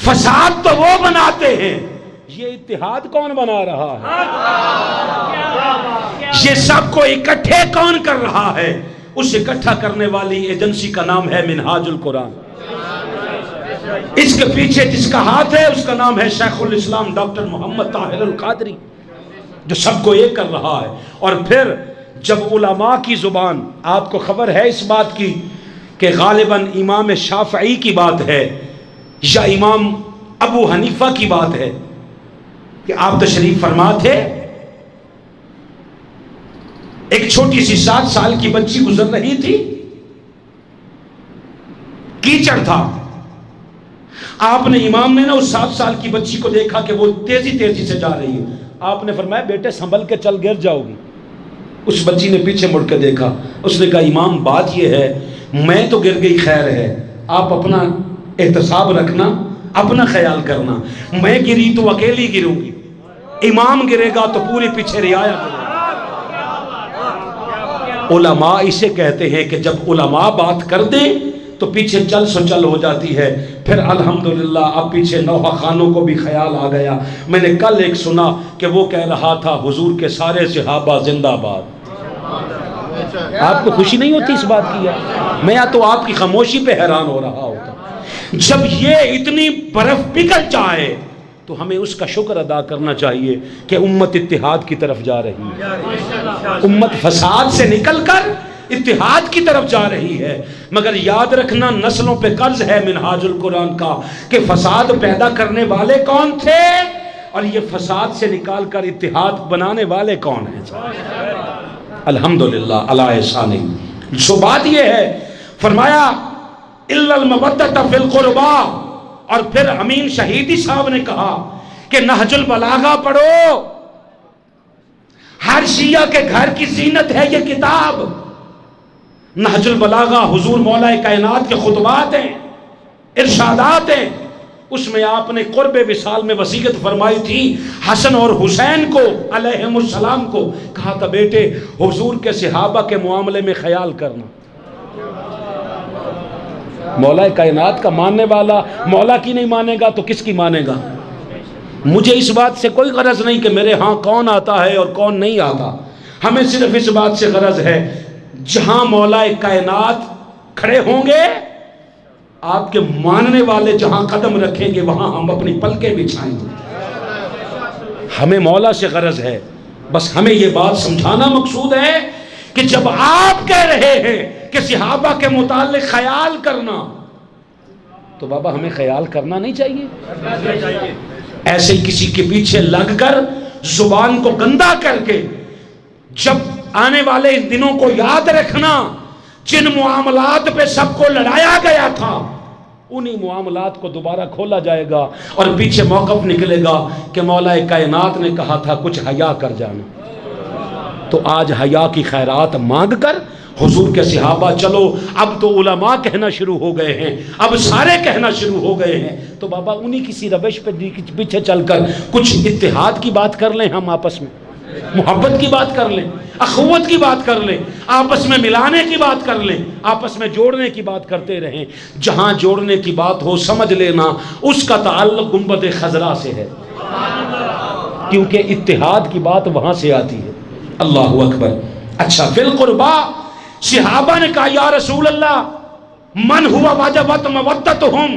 Speaker 1: فساد تو وہ بناتے ہیں، یہ اتحاد کون بنا رہا ہے؟ یہ سب کو اکٹھے کون کر رہا ہے؟ اس اکٹھا کرنے والی ایجنسی کا نام ہے منہاج القرآن۔ اس کے پیچھے جس کا ہاتھ ہے اس کا نام ہے شیخ الاسلام ڈاکٹر محمد طاہر القادری، جو سب کو ایک کر رہا ہے۔ اور پھر جب علماء کی زبان، آپ کو خبر ہے اس بات کی کہ غالباً امام شافعی کی بات ہے یا امام ابو حنیفہ کی بات ہے کہ آپ تشریف فرما تھے، ایک چھوٹی سی 7 سال کی بچی گزر رہی تھی، کیچڑ تھا، آپ نے امام نے اس 7 سال کی بچی کو دیکھا کہ وہ تیزی تیزی سے جا رہی ہے، آپ نے فرمایا بیٹے سنبھل کے چل، گر جاؤ گی۔ اس بچی نے پیچھے مڑ کے دیکھا، اس نے کہا امام بات یہ ہے میں تو گر گئی خیر ہے، آپ اپنا احتساب رکھنا، اپنا خیال کرنا، میں گری تو اکیلی گروں گی، امام گرے گا تو پورے پیچھے رعایا کرے گا۔ علماء اسے کہتے ہیں کہ جب علماء بات کر دیں تو پیچھے چل سو چل ہو جاتی ہے۔ پھر الحمدللہ اب پیچھے نوحہ خانوں کو بھی خیال آ گیا۔ میں نے کل ایک سنا کہ وہ کہہ رہا تھا حضور کے سارے صحابہ زندہ باد۔ آپ کو خوشی نہیں ہوتی اس بات کی ہے؟ میں یا تو آپ کی خاموشی پہ حیران ہو رہا ہوتا۔ جب یہ اتنی برف پگھل جائے تو ہمیں اس کا شکر ادا کرنا چاہیے کہ امت اتحاد کی طرف جا رہی ہے، امت فساد سے نکل کر اتحاد کی طرف جا رہی ہے۔ مگر یاد رکھنا نسلوں پہ قرض ہے منہاج القرآن کا کہ فساد پیدا کرنے والے کون تھے اور یہ فساد سے نکال کر اتحاد بنانے والے کون ہیں۔ الحمدللہ علی احسانہ۔ سو بات یہ ہے، فرمایا الا المودۃ فی القربى، اور پھر امین شہیدی صاحب نے کہا کہ نہج البلاغہ پڑھو، ہر شیعہ کے گھر کی زینت ہے یہ کتاب۔ نہج البلاغہ حضور مولا کائنات کے خطبات ہیں، ارشادات ہیں۔ اس میں آپ نے قرب وصال میں وصیت فرمائی تھی حسن اور حسین کو علیہم السلام کو، کہا تھا بیٹے حضور کے صحابہ کے معاملے میں خیال کرنا۔ مولا کائنات کا ماننے والا مولا کی نہیں مانے گا تو کس کی مانے گا؟ مجھے اس بات سے کوئی غرض نہیں کہ میرے ہاں کون آتا ہے اور کون نہیں آتا، ہمیں صرف اس بات سے غرض ہے جہاں مولا کائنات کھڑے ہوں گے، آپ کے ماننے والے جہاں قدم رکھیں گے وہاں ہم اپنی پلکیں بچھائیں گے۔ ہمیں مولا سے غرض ہے، بس ہمیں یہ بات سمجھانا مقصود ہے کہ جب آپ کہہ رہے ہیں کہ صحابہ کے متعلق خیال کرنا، تو بابا ہمیں خیال کرنا نہیں چاہیے؟ ایسے کسی کے پیچھے لگ کر زبان کو گندا کر کے جب آنے والے دنوں کو یاد رکھنا، جن معاملات پہ سب کو لڑایا گیا تھا انہی معاملات کو دوبارہ کھولا جائے گا اور پیچھے موقف نکلے گا کہ مولا کائنات نے کہا تھا کچھ حیا کر جانا۔ تو آج حیا کی خیرات مانگ کر حضور کے صحابہ چلو، اب تو علماء کہنا شروع ہو گئے ہیں، اب سارے کہنا شروع ہو گئے ہیں، تو بابا انہی کسی روش پہ پیچھے چل کر کچھ اتحاد کی بات کر لیں، ہم آپس میں محبت کی بات کر لیں، اخوت کی بات کر لیں، آپس میں ملانے کی بات کر لیں، آپس میں جوڑنے کی بات کرتے رہیں۔ جہاں جوڑنے کی بات ہو سمجھ لینا اس کا تعلق گنبد خضرا سے ہے، کیونکہ اتحاد کی بات وہاں سے آتی ہے۔ اللہ اکبر۔ اچھا، فی القربا صحابہ نے کہا یا رسول اللہ من ہوا واجبت مودتہم،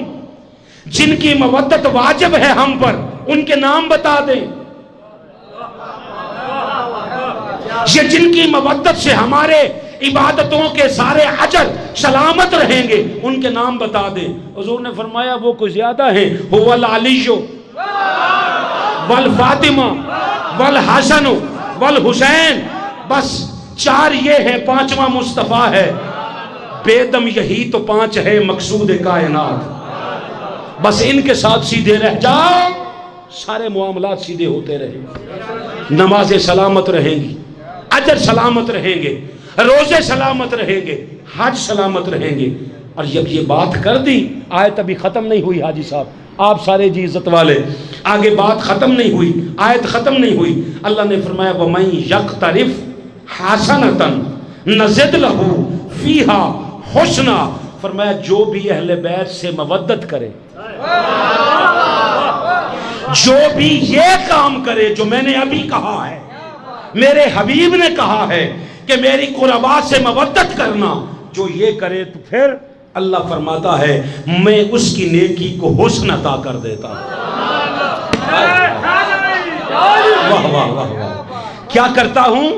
Speaker 1: جن کی مودت واجب ہے ہم پر ان کے نام بتا دیں، یہ جن کی مودت سے ہمارے عبادتوں کے سارے اجر سلامت رہیں گے ان کے نام بتا دیں۔ حضور نے فرمایا وہ کوئی زیادہ ہیں، هو العلی والفاطمہ والحسن والحسین، بس 4 یہ ہیں، 5واں مصطفیٰ ہے، بے دم یہی تو 5 ہے مقصود کائنات، بس ان کے ساتھ سیدھے رہ جاؤ، سارے معاملات سیدھے ہوتے رہیں، نمازیں سلامت رہیں گی، اجر سلامت رہیں گے، روزے سلامت رہیں گے، حج سلامت رہیں گے۔ اور جب یہ بات کر دی، آیت ابھی ختم نہیں ہوئی حاجی صاحب، آپ سارے جی عزت والے، آگے بات ختم نہیں ہوئی، آیت ختم نہیں ہوئی، اللہ نے فرمایا وَمَن يَقْتَرِفْ حَسَنَةً نَزِدْ لَهُ فِيهَا حُسْنًا، فرمایا جو بھی اہل بیت سے مودت کرے، جو بھی یہ کام کرے جو میں نے ابھی کہا ہے، میرے حبیب نے کہا ہے کہ میری قربا سے مودت کرنا، جو یہ کرے تو پھر اللہ فرماتا ہے میں اس کی نیکی کو حسن عطا کر دیتا ہوں۔ واہ واہ واہ واہ، کیا کرتا ہوں؟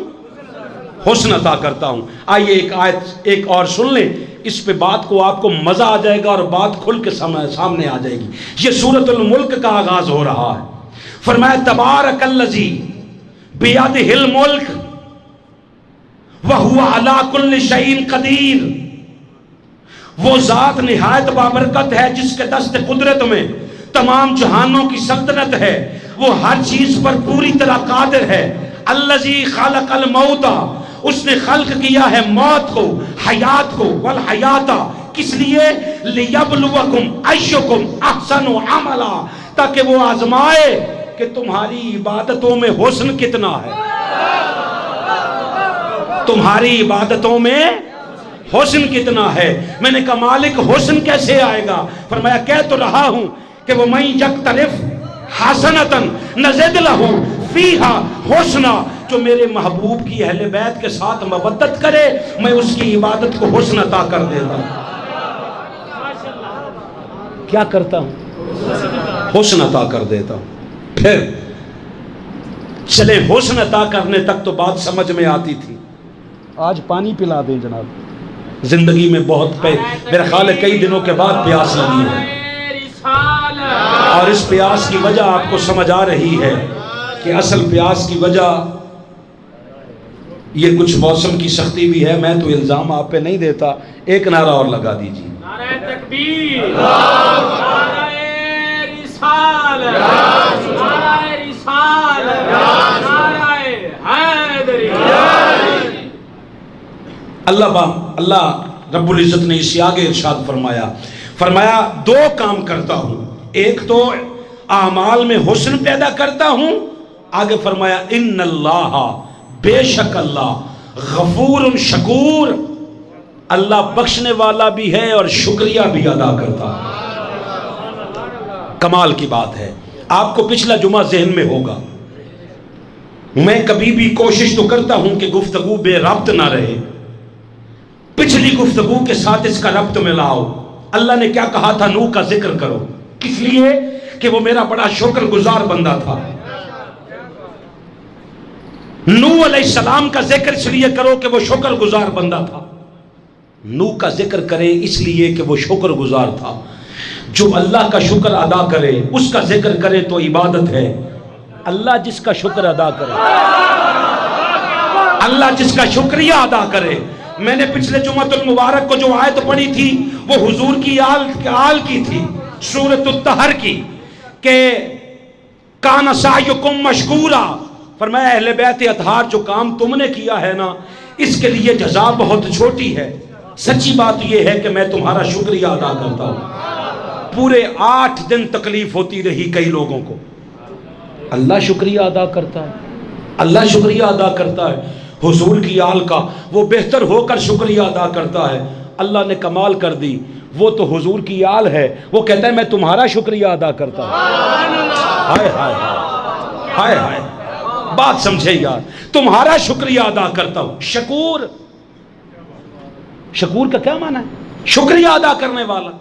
Speaker 1: حسن عطا کرتا ہوں۔ آئیے ایک آیت ایک اور سن لیں، اس پہ بات کو آپ کو مزہ آ جائے گا اور بات کھل کے سامنے آ جائے گی۔ یہ سورۃ الملک کا آغاز ہو رہا ہے۔ فرمایا تبارک الذی بیدہ الملک وہو علی کل شیء قدیر، وہ ذات نہایت بابرکت ہے جس کے دست قدرت میں تمام جہانوں کی سلطنت ہے، وہ ہر چیز پر پوری طرح قادر ہے۔ الذی خلق الموت، اس نے خلق کیا ہے موت کو، حیات کو، والحیات کس لیے؟ لیبلوکم ایکم احسن عملا، تاکہ وہ آزمائے کہ تمہاری عبادتوں میں حسن کتنا ہے، تمہاری عبادتوں میں حسن کتنا ہے۔ میں نے کہا مالک حسن کیسے آئے گا؟ فرمایا کہہ تو رہا ہوں کہ وہ من یقترف حسنۃ نزد لہ فیہا حسنا، جو میرے محبوب کی اہل بیت کے ساتھ مودت کرے میں اس کی عبادت کو حسن عطا کر دیتا ہوں۔ کیا کرتا ہوں؟ حسن عطا کر دیتا ہوں۔ پھر چلیں حسن عطا کرنے تک تو بات سمجھ میں آتی تھی، آج پانی پلا دیں جناب، زندگی میں بہت میرا خیال ہے کئی دنوں کے بعد پیاس لگی ہے، اور اس پیاس کی وجہ آپ کو سمجھ آ رہی ہے کہ اصل پیاس کی وجہ یہ کچھ موسم کی سختی بھی ہے۔ میں تو الزام آپ پہ نہیں دیتا، ایک نعرہ اور لگا دیجیے،
Speaker 2: نعرہ تکبیر، نعرہ رسالت، نعرہ رسالت، نعرہ حیدری۔ اللہ رب العزت نے اس سے آگے ارشاد فرمایا دو کام کرتا ہوں، ایک تو اعمال میں حسن پیدا کرتا ہوں، آگے فرمایا ان اللہ، بے شک اللہ غفور شکور، اللہ بخشنے والا بھی ہے اور شکریہ بھی ادا کرتا ہے۔ کمال کی بات ہے۔ آپ کو پچھلا جمعہ ذہن میں ہوگا، میں کبھی بھی کوشش تو کرتا ہوں کہ گفتگو بے ربط نہ رہے، پچھلی گفتگو کے ساتھ اس کا ربط ملاؤ۔ اللہ نے کیا کہا تھا؟ نوح کا ذکر کرو، کس لیے کہ وہ میرا بڑا شکر گزار بندہ تھا۔ نوح علیہ السلام کا ذکر اس لیے کرو کہ وہ شکر گزار بندہ تھا۔ نوح کا ذکر کرے اس لیے کہ وہ شکر گزار تھا۔ جو اللہ کا شکر ادا کرے اس کا ذکر کرے تو عبادت ہے۔ اللہ جس کا شکر ادا کرے، اللہ جس کا شکریہ ادا کرے۔ میں نے پچھلے جمعہ المبارک کو جو آیت پڑھی تھی وہ حضور کی آل کی تھی، سورۃ الطہر کی، کہ کان سعیکم مشکورا، فرمایا اہل بیت اطہار جو کام تم نے کیا ہے نا اس کے لیے جزا بہت چھوٹی ہے۔ سچی بات یہ ہے کہ میں تمہارا شکریہ ادا کرتا ہوں۔ پورے 8 دن تکلیف ہوتی رہی کئی لوگوں کو، اللہ شکریہ ادا کرتا ہے، اللہ شکریہ ادا کرتا ہے۔ حضور کی آل کا وہ بہتر ہو کر شکریہ ادا کرتا ہے۔ اللہ نے کمال کر دی، وہ تو حضور کی آل ہے، وہ کہتا ہے میں تمہارا شکریہ ادا کرتا ہوں۔ ہائے ہائے ہائے ہائے، بات سمجھے یار، تمہارا شکریہ ادا کرتا ہوں۔ شکور، شکور کا کیا معنی ہے؟ شکریہ ادا کرنے والا۔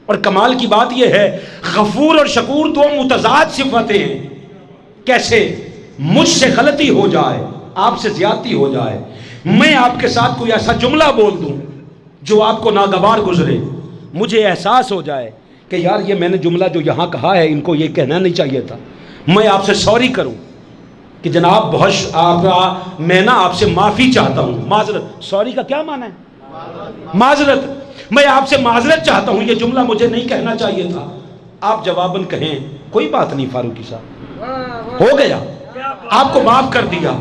Speaker 2: اور کمال کی بات یہ ہے غفور اور شکور دو متضاد صفتیں ہیں۔ کیسے؟ مجھ سے غلطی ہو جائے، آپ سے زیادتی ہو جائے، میں آپ کے ساتھ کوئی ایسا جملہ بول دوں جو آپ کو ناگوار گزرے، مجھے احساس ہو جائے کہ یار یہ میں نے جملہ جو یہاں کہا ہے ان کو یہ کہنا نہیں چاہیے تھا، میں آپ سے سوری کروں کہ جناب بہت میں نا آپ سے معافی چاہتا ہوں۔ معذرت، سوری کا کیا معنی ہے؟ معذرت، میں آپ سے معذرت چاہتا ہوں، یہ جملہ مجھے نہیں کہنا چاہیے تھا۔ آپ جواباً کہیں کوئی بات نہیں فاروقی صاحب، ہو گیا، آپ کو معاف کر دیا۔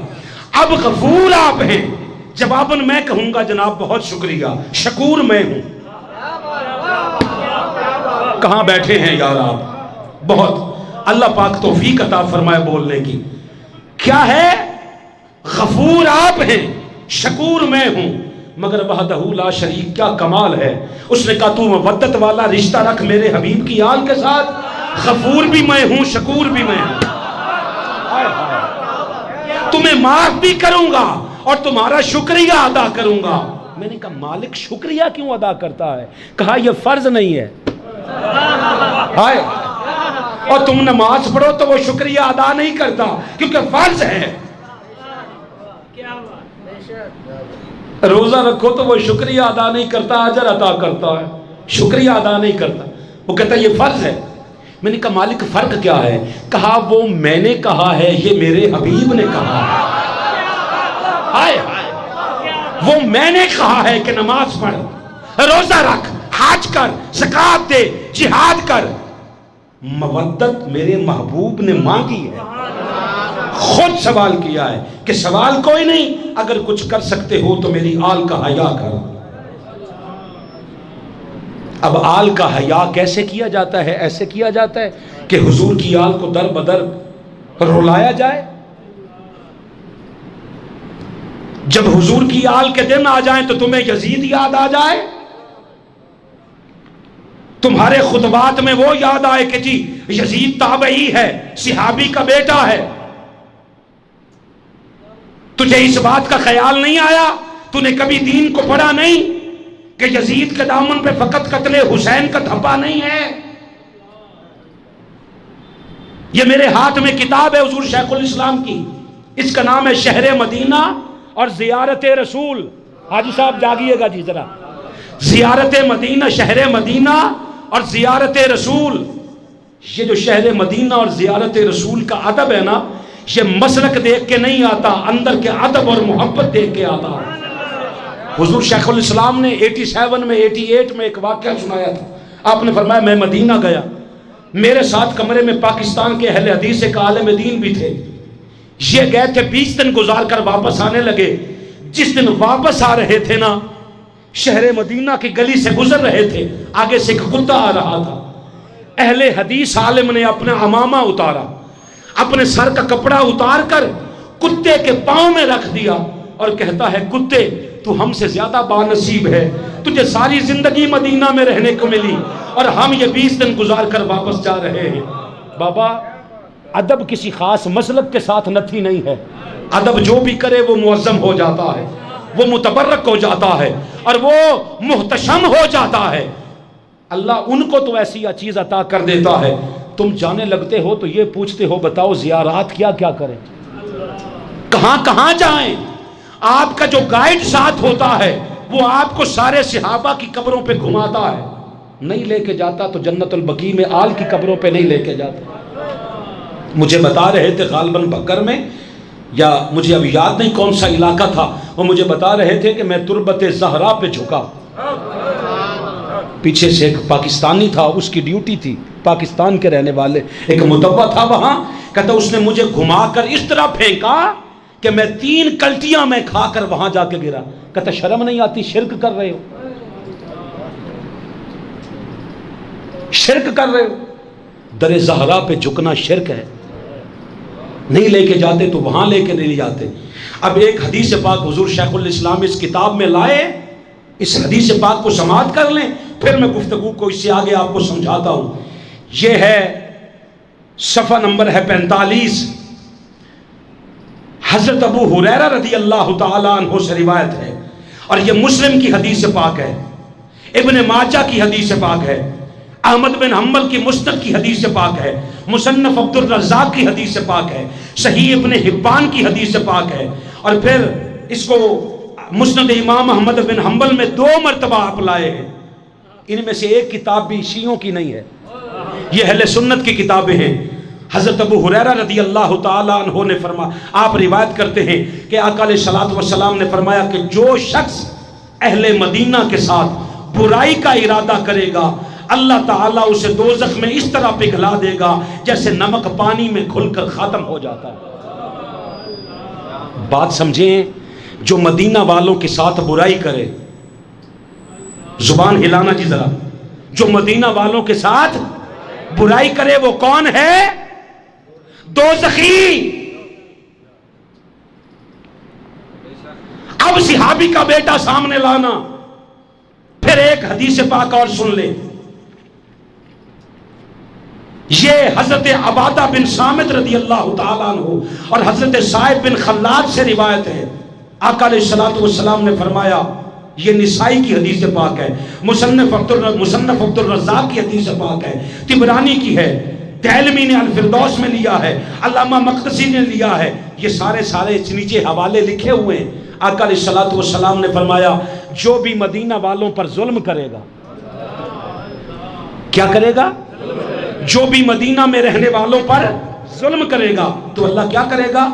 Speaker 2: اب غفور آپ ہیں، جواباً میں کہوں گا جناب بہت شکریہ، شکور میں ہوں۔ کہاں بیٹھے ہیں یار آپ؟ بہت اللہ پاک توفیق عطا فرمائے بولنے کی۔ کیا ہے؟ غفور آپ ہیں، شکور میں ہوں۔ مگر وحدہ لا شریک، کیا کمال ہے۔ اس نے کہا تو مودت والا رشتہ رکھ میرے حبیب کی آل کے ساتھ، غفور بھی میں ہوں، شکور بھی میں ہوں، تمہیں معاف بھی کروں گا اور تمہارا شکریہ ادا کروں گا۔ میں نے کہا مالک شکریہ کیوں ادا کرتا ہے؟ کہا یہ فرض نہیں ہے۔ ہائے، اور تم نماز پڑھو تو وہ شکریہ ادا نہیں کرتا کیونکہ فرض ہے، روزہ رکھو تو وہ شکریہ ادا نہیں کرتا، اجر عطا کرتا ہے، شکریہ ادا نہیں کرتا، وہ کہتا ہے یہ فرض ہے۔ میں نے کہا مالک فرق کیا ہے؟ کہا وہ میں نے کہا ہے، یہ میرے حبیب نے کہا ہے۔ ہائے ہائے، وہ میں نے کہا ہے کہ نماز پڑھ، روزہ رکھ، حج کر، زکوٰۃ دے، جہاد کر، مودت میرے محبوب نے مانگی ہے، خود سوال کیا ہے کہ سوال کوئی نہیں، اگر کچھ کر سکتے ہو تو میری آل کا حیا کر۔ اب آل کا حیا کیسے کیا جاتا ہے؟ ایسے کیا جاتا ہے کہ حضور کی آل کو در بدر رلایا جائے۔ جب حضور کی آل کے دن آ جائیں تو تمہیں یزید یاد آ جائے، تمہارے خطبات میں وہ یاد آئے کہ جی یزید تابعی ہے، صحابی کا بیٹا ہے۔ تجھے اس بات کا خیال نہیں آیا؟ تو نے کبھی دین کو پڑھا نہیں کہ یزید کے دامن پہ فقط قتل حسین کا دھبا نہیں ہے؟ یہ میرے ہاتھ میں کتاب ہے حضور شیخ الاسلام کی، اس کا نام ہے شہر مدینہ اور زیارت رسول۔ حاجی صاحب جاگیے گا جی ذرا، زیارت مدینہ، شہر مدینہ اور زیارت رسول۔ یہ جو شہر مدینہ اور زیارت رسول کا ادب ہے نا، یہ مسلک دیکھ کے نہیں آتا، اندر کے ادب اور محبت دیکھ کے آتا۔ حضور شیخ الاسلام نے 88 میں ایک واقعہ سنایا تھا۔ آپ نے فرمایا میں مدینہ گیا، میرے ساتھ کمرے میں پاکستان کے اہل حدیث ایک عالم دین بھی تھے۔ یہ گئے تھے 20 دن گزار کر واپس آنے لگے۔ جس دن واپس آ رہے تھے نا، شہر مدینہ کی گلی سے گزر رہے تھے، آگے سے ایک کتا آ رہا تھا۔ اہل حدیث عالم نے اپنا عمامہ اتارا، اپنے سر کا کپڑا اتار کر کتے کے پاؤں میں رکھ دیا اور کہتا ہے کتے تو ہم سے زیادہ بانصیب ہے، تجھے ساری زندگی مدینہ میں رہنے کو ملی اور ہم یہ 20 دن گزار کر واپس جا رہے ہیں۔ بابا ادب کسی خاص مسلک کے ساتھ نتھی نہیں ہے، ادب جو بھی کرے وہ معظم ہو جاتا ہے، وہ متبرک ہو جاتا ہے اور وہ محتشم ہو جاتا ہے۔ اللہ ان کو تو ایسی چیز عطا کر دیتا ہے، تم جانے لگتے ہو تو یہ پوچھتے ہو بتاؤ زیارات کیا کیا کریں، کہاں کہاں جائیں۔ آپ کا جو گائیڈ ساتھ ہوتا ہے وہ آپ کو سارے صحابہ کی قبروں پہ گھماتا ہے، نہیں لے کے جاتا تو جنت البقیع میں آل کی قبروں پہ نہیں لے کے جاتا۔ مجھے بتا رہے تھے غالباً بکر میں، یا مجھے اب یاد نہیں کون سا علاقہ تھا، وہ مجھے بتا رہے تھے کہ میں تربت زہرا پہ جھکا، پیچھے سے ایک پاکستانی تھا، اس کی ڈیوٹی تھی، پاکستان کے رہنے والے، ایک متوّع تھا وہاں، کہتا اس نے مجھے گھما کر اس طرح پھینکا کہ میں 3 کلٹیاں میں کھا کر وہاں جا کے گرا۔ کہتا شرم نہیں آتی، شرک کر رہے ہو، شرک کر رہے ہو، در زہرا پہ جھکنا شرک ہے، نہیں لے کے جاتے تو وہاں لے کے نہیں جاتے۔ اب ایک حدیث پاک حضور شیخ الاسلام اس کتاب میں لائے، اس حدیث پاک کو سماعت کر لیں، پھر میں گفتگو کو اس سے آگے آپ کو سمجھاتا ہوں۔ یہ ہے صفحہ نمبر ہے 45، حضرت ابو ہریرہ رضی اللہ تعالیٰ عنہ سے روایت ہے، اور یہ مسلم کی حدیث پاک ہے، ابن ماجہ کی حدیث پاک ہے، احمد بن حنبل کی مسند کی حدیث پاک ہے، مصنف عبد الرزاق کی حدیث پاک ہے، صحیح ابن حبان کی حدیث پاک ہے، اور پھر اس کو مسند امام احمد بن حنبل میں 2 مرتبہ آپ لائے ہیں۔ ان میں سے ایک کتاب بھی شیعوں کی نہیں ہے، یہ اہل سنت کی کتابیں ہیں۔ حضرت ابو ہریرہ رضی اللہ تعالیٰ عنہ نے فرمایا، آپ روایت کرتے ہیں کہ آقا علیہ الصلوۃ والسلام نے فرمایا کہ جو شخص اہل مدینہ کے ساتھ برائی کا ارادہ کرے گا، اللہ تعالیٰ اسے دوزخ میں اس طرح پگھلا دے گا جیسے نمک پانی میں گھل کر ختم ہو جاتا ہے۔ بات سمجھیں، جو مدینہ والوں کے ساتھ برائی کرے، زبان ہلانا جی ذرا، جو مدینہ والوں کے ساتھ برائی کرے وہ کون ہے؟ دوزخی۔ اب صحابی کا بیٹا سامنے لانا، پھر ایک حدیث پاک اور سن لے، یہ حضرت عبادہ بن صامت رضی اللہ تعالیٰ عنہ اور حضرت صائب بن خلاد سے روایت ہے. آقا علیہ الصلوۃ والسلام نے فرمایا، یہ نسائی کی حدیث پاک ہے، مصنف عبد الرزاق کی حدیث پاک ہے، طبرانی کی ہے، دہلوی نے الفردوس میں لیا ہے، علامہ مقدسی نے لیا ہے، یہ سارے نیچے حوالے لکھے ہوئے ہیں. آقا علیہ الصلوۃ والسلام نے فرمایا جو بھی مدینہ والوں پر ظلم کرے گا، کیا کرے گا؟ جو بھی مدینہ میں رہنے والوں پر ظلم کرے گا تو اللہ کیا کرے گا؟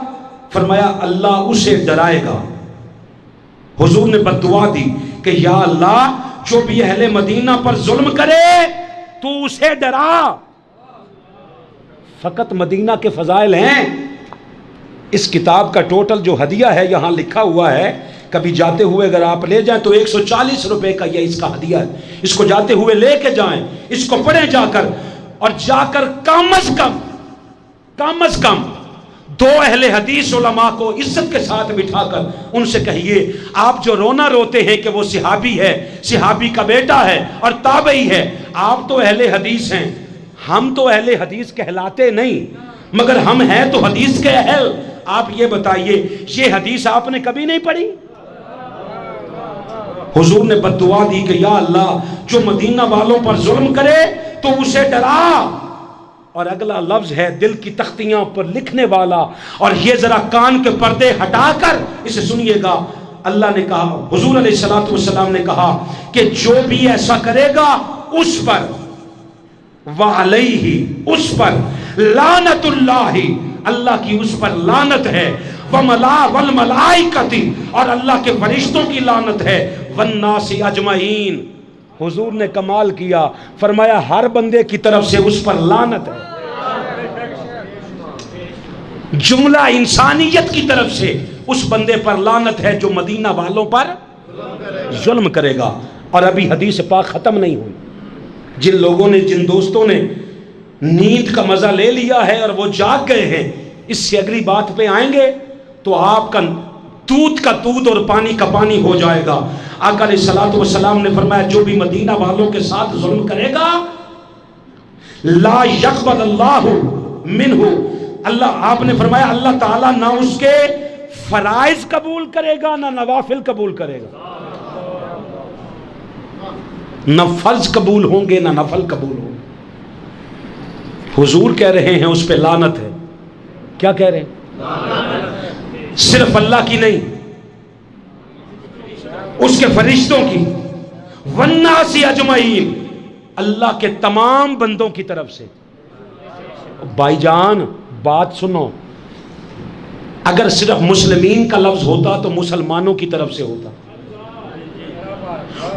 Speaker 2: فرمایا اللہ اسے ڈرائے گا. حضور نے بد دعا دی کہ یا اللہ جو بھی اہل مدینہ پر ظلم کرے تو اسے ڈرا. فقط مدینہ کے فضائل ہیں. اس کتاب کا ٹوٹل جو ہدیہ ہے یہاں لکھا ہوا ہے، کبھی جاتے ہوئے اگر آپ لے جائیں تو 140 روپے کا یہ اس کا ہدیہ ہے. اس کو جاتے ہوئے لے کے جائیں، اس کو پڑھیں جا کر، اور جا کر کم از کم 2 اہل حدیث علماء کو عزت کے ساتھ بٹھا کر ان سے کہیے آپ جو رونا روتے ہیں کہ وہ صحابی ہے، صحابی کا بیٹا ہے اور تابعی ہے، آپ تو اہل حدیث ہیں، ہم تو اہل حدیث کہلاتے نہیں، مگر ہم ہیں تو حدیث کے اہل. آپ یہ بتائیے یہ حدیث آپ نے کبھی نہیں پڑھی؟ حضور نے بد دعا دی کہ یا اللہ جو مدینہ والوں پر ظلم کرے تو اسے ڈرا. اور اگلا لفظ ہے دل کی تختیاں پر لکھنے والا. اور یہ ذرا کان کے پردے ہٹا کر اسے سنیے گا. اللہ نے کہا، حضور علیہ الصلوۃ والسلام نے کہا کہ جو بھی ایسا کرے گا اس پر وعلیہ، اس پر لعنت اللہ، اللہ کی اس پر لعنت ہے، والملائکۃ، اور اللہ کے فرشتوں کی لعنت ہے، والناس اجمعین. حضور نے کمال کیا، فرمایا ہر بندے کی طرف سے اس پر لعنت ہے. جملہ انسانیت کی طرف سے اس بندے پر لعنت ہے جو مدینہ والوں پر ظلم کرے گا. اور ابھی حدیث پاک ختم نہیں ہوئی. جن لوگوں نے، جن دوستوں نے نیند کا مزہ لے لیا ہے اور وہ جاگ گئے ہیں، اس سے اگلی بات پہ آئیں گے تو آپ کا دودھ کا دودھ اور پانی کا پانی ہو جائے گا. آقا علیہ الصلوۃ والسلام نے فرمایا جو بھی مدینہ والوں کے ساتھ ظلم کرے گا لا یقبل اللہ منہ، اللہ، آپ نے فرمایا اللہ تعالیٰ نہ اس کے فرائض قبول کرے گا نہ نوافل قبول کرے گا. نہ فرض قبول ہوں گے نہ نفل قبول ہوں گے. حضور کہہ رہے ہیں اس پہ لعنت ہے. کیا کہہ رہے ہیں؟ صرف اللہ کی نہیں، اس کے فرشتوں کی، والناس اجمعین، اللہ کے تمام بندوں کی طرف سے. بھائی جان بات سنو، اگر صرف مسلمین کا لفظ ہوتا تو مسلمانوں کی طرف سے ہوتا،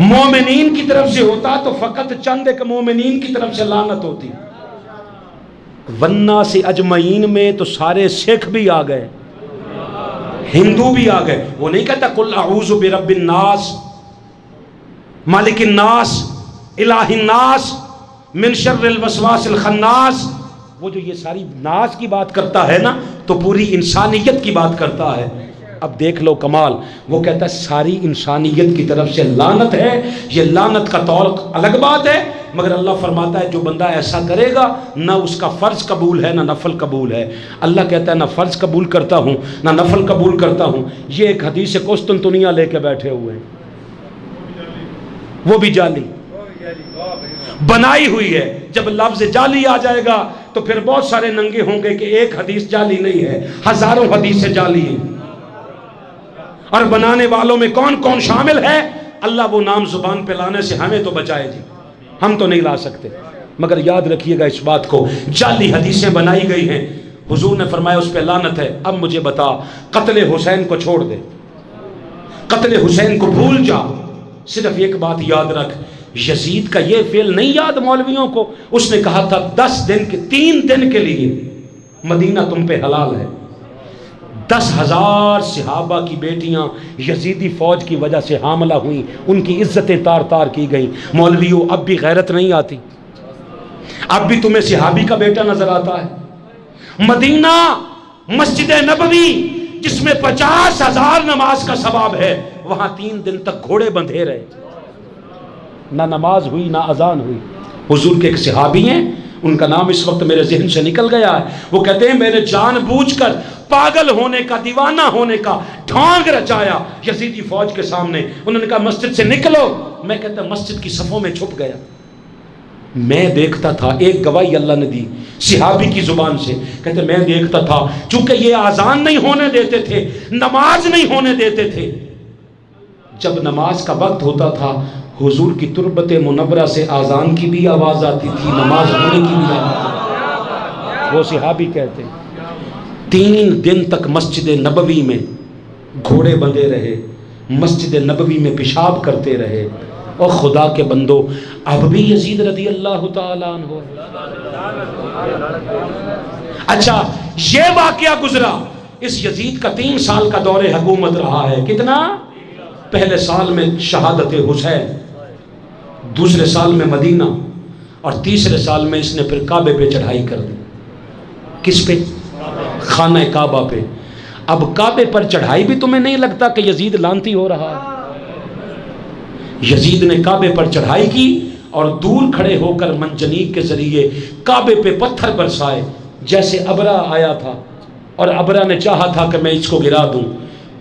Speaker 2: مومنین کی طرف سے ہوتا تو فقط چند ایک مومنین کی طرف سے لعنت ہوتی. والناس اجمعین میں تو سارے سکھ بھی آ گئے، ہندو بھی آ گئے. وہ نہیں کہتا قل اعوذ برب الناس مالک الناس الہ الناس من شر الوسواس الخناس. وہ جو یہ ساری ناس کی بات کرتا ہے نا تو پوری انسانیت کی بات کرتا ہے. اب دیکھ لو کمال، وہ کہتا ہے ساری انسانیت کی طرف سے لعنت ہے. یہ لعنت کا طور الگ بات ہے، مگر اللہ فرماتا ہے جو بندہ ایسا کرے گا نہ اس کا فرض قبول ہے نہ نفل قبول ہے. اللہ کہتا ہے نہ فرض قبول کرتا ہوں نہ نفل قبول کرتا ہوں. یہ ایک حدیث قسطنطنیہ لے کے بیٹھے ہوئے ہیں، وہ بھی جعلی بنائی ہوئی ہے. جب لفظ جعلی آ جائے گا تو پھر بہت سارے ننگے ہوں گے کہ ایک حدیث جعلی نہیں ہے، ہزاروں حدیثیں جعلی ہیں. اور بنانے والوں میں کون کون شامل ہے اللہ وہ نام زبان پہ لانے سے ہمیں تو بچائے جی، ہم تو نہیں لا سکتے. مگر یاد رکھیے گا اس بات کو، جعلی حدیثیں بنائی گئی ہیں. حضور نے فرمایا اس پہ لعنت ہے. اب مجھے بتا، قتل حسین کو چھوڑ دے، قتل حسین کو بھول جا، صرف ایک بات یاد رکھ، یزید کا یہ فعل نہیں یاد مولویوں کو؟ اس نے کہا تھا 3 دن کے لیے مدینہ تم پہ حلال ہے. 10,000 صحابہ کی بیٹیاں یزیدی فوج کی وجہ سے حاملہ ہوئیں، ان کی عزتیں تار تار کی گئیں. مولویوں اب بھی غیرت نہیں آتی؟ اب بھی تمہیں صحابی کا بیٹا نظر آتا ہے؟ مدینہ مسجد نبوی جس میں 50,000 نماز کا ثواب ہے، وہاں 3 دن تک گھوڑے بندھے رہے، نہ نماز ہوئی نہ اذان ہوئی. حضور کے ایک صحابی ہیں، ان کا نام اس وقت میرے ذہن سے نکل گیا ہے. وہ کہتے ہیں میں نے جان بوجھ کر پاگل ہونے کا، دیوانہ ہونے کا ڈھانگ رچایا یزیدی فوج کے سامنے. انہوں نے کہا مسجد سے نکلو. میں کہتا مسجد کی صفوں میں چھپ گیا. میں دیکھتا تھا، ایک گواہی اللہ نے دی صحابی کی زبان سے، کہتے میں دیکھتا تھا چونکہ یہ آزان نہیں ہونے دیتے تھے، نماز نہیں ہونے دیتے تھے، جب نماز کا وقت ہوتا تھا حضور کی تربت منورہ سے آزان کی بھی آواز آتی تھی، نماز ہونے کی بھی آواز آتی تھی. وہ صحابی کہتے ہیں 3 دن تک مسجد نبوی میں گھوڑے بندھے رہے، مسجد نبوی میں پیشاب کرتے رہے. اور خدا کے بندو اب بھی یزید رضی اللہ تعالیٰ عنہ. اچھا یہ واقعہ گزرا، اس یزید کا 3 سال کا دور حکومت رہا ہے. کتنا؟ پہلے سال میں شہادت حسین، دوسرے سال میں مدینہ، اور تیسرے سال میں اس نے پھر کعبے پہ چڑھائی کر دی. کس پہ؟ خانہ کعبہ پہ. اب کعبے پر چڑھائی بھی تمہیں نہیں لگتا کہ یزید لانتی ہو رہا ہے؟ یزید نے کعبے پر چڑھائی کی اور دور کھڑے ہو کر منجنیق کے ذریعے کعبے پہ پتھر برسائے، جیسے ابرا آیا تھا اور ابرا نے چاہا تھا کہ میں اس کو گرا دوں.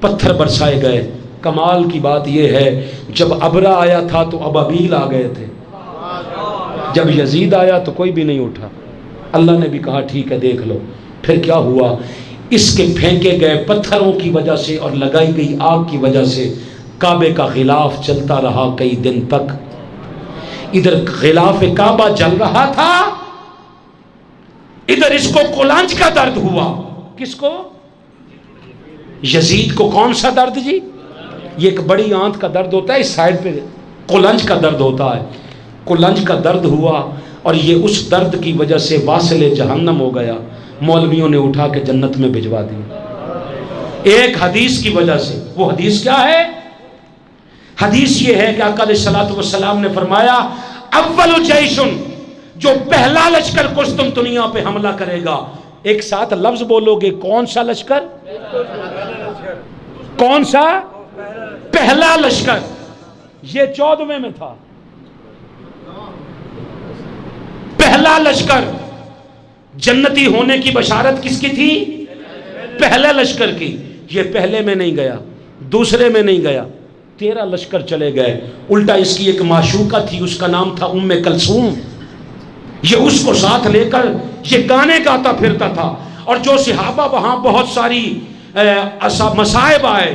Speaker 2: پتھر برسائے گئے. کمال کی بات یہ ہے جب ابرا آیا تھا تو ابابیل آ گئے تھے، جب یزید آیا تو کوئی بھی نہیں اٹھا. اللہ نے بھی کہا ٹھیک ہے دیکھ لو. پھر کیا ہوا؟ اس کے پھینکے گئے پتھروں کی وجہ سے اور لگائی گئی آگ کی وجہ سے کعبے کا غلاف چلتا رہا کئی دن تک. ادھر غلاف کعبہ جل رہا تھا، ادھر اس کو قلنج کا درد ہوا. کس کو؟ یزید کو. کون سا درد جی؟ یہ ایک بڑی آنت کا درد ہوتا ہے، اس سائڈ پہ قلنج کا درد ہوتا ہے. قلنج کا درد ہوا اور یہ اس درد کی وجہ سے واصل جہنم ہو گیا. مولویوں نے اٹھا کے جنت میں بھجوا دی ایک حدیث کی وجہ سے. وہ حدیث کیا ہے؟ حدیث یہ ہے کہ آقا علیہ الصلوۃ والسلام نے فرمایا اول جیشن، جو پہلا لشکر قسطنطنیہ پہ حملہ کرے گا. ایک ساتھ لفظ بولو گے، کون سا لشکر؟ کون سا؟ پہلا لشکر. یہ 14ویں میں تھا. پہلا لشکر. جنتی ہونے کی بشارت کس کی تھی؟ پہلے لشکر کی. یہ پہلے میں نہیں گیا، دوسرے میں نہیں گیا، 13 لشکر چلے گئے. الٹا اس کی ایک معشوقہ تھی، اس کا نام تھا ام کلثوم. یہ اس کو ساتھ لے کر یہ گانے گاتا پھرتا تھا. اور جو صحابہ وہاں بہت ساری مصائب آئے،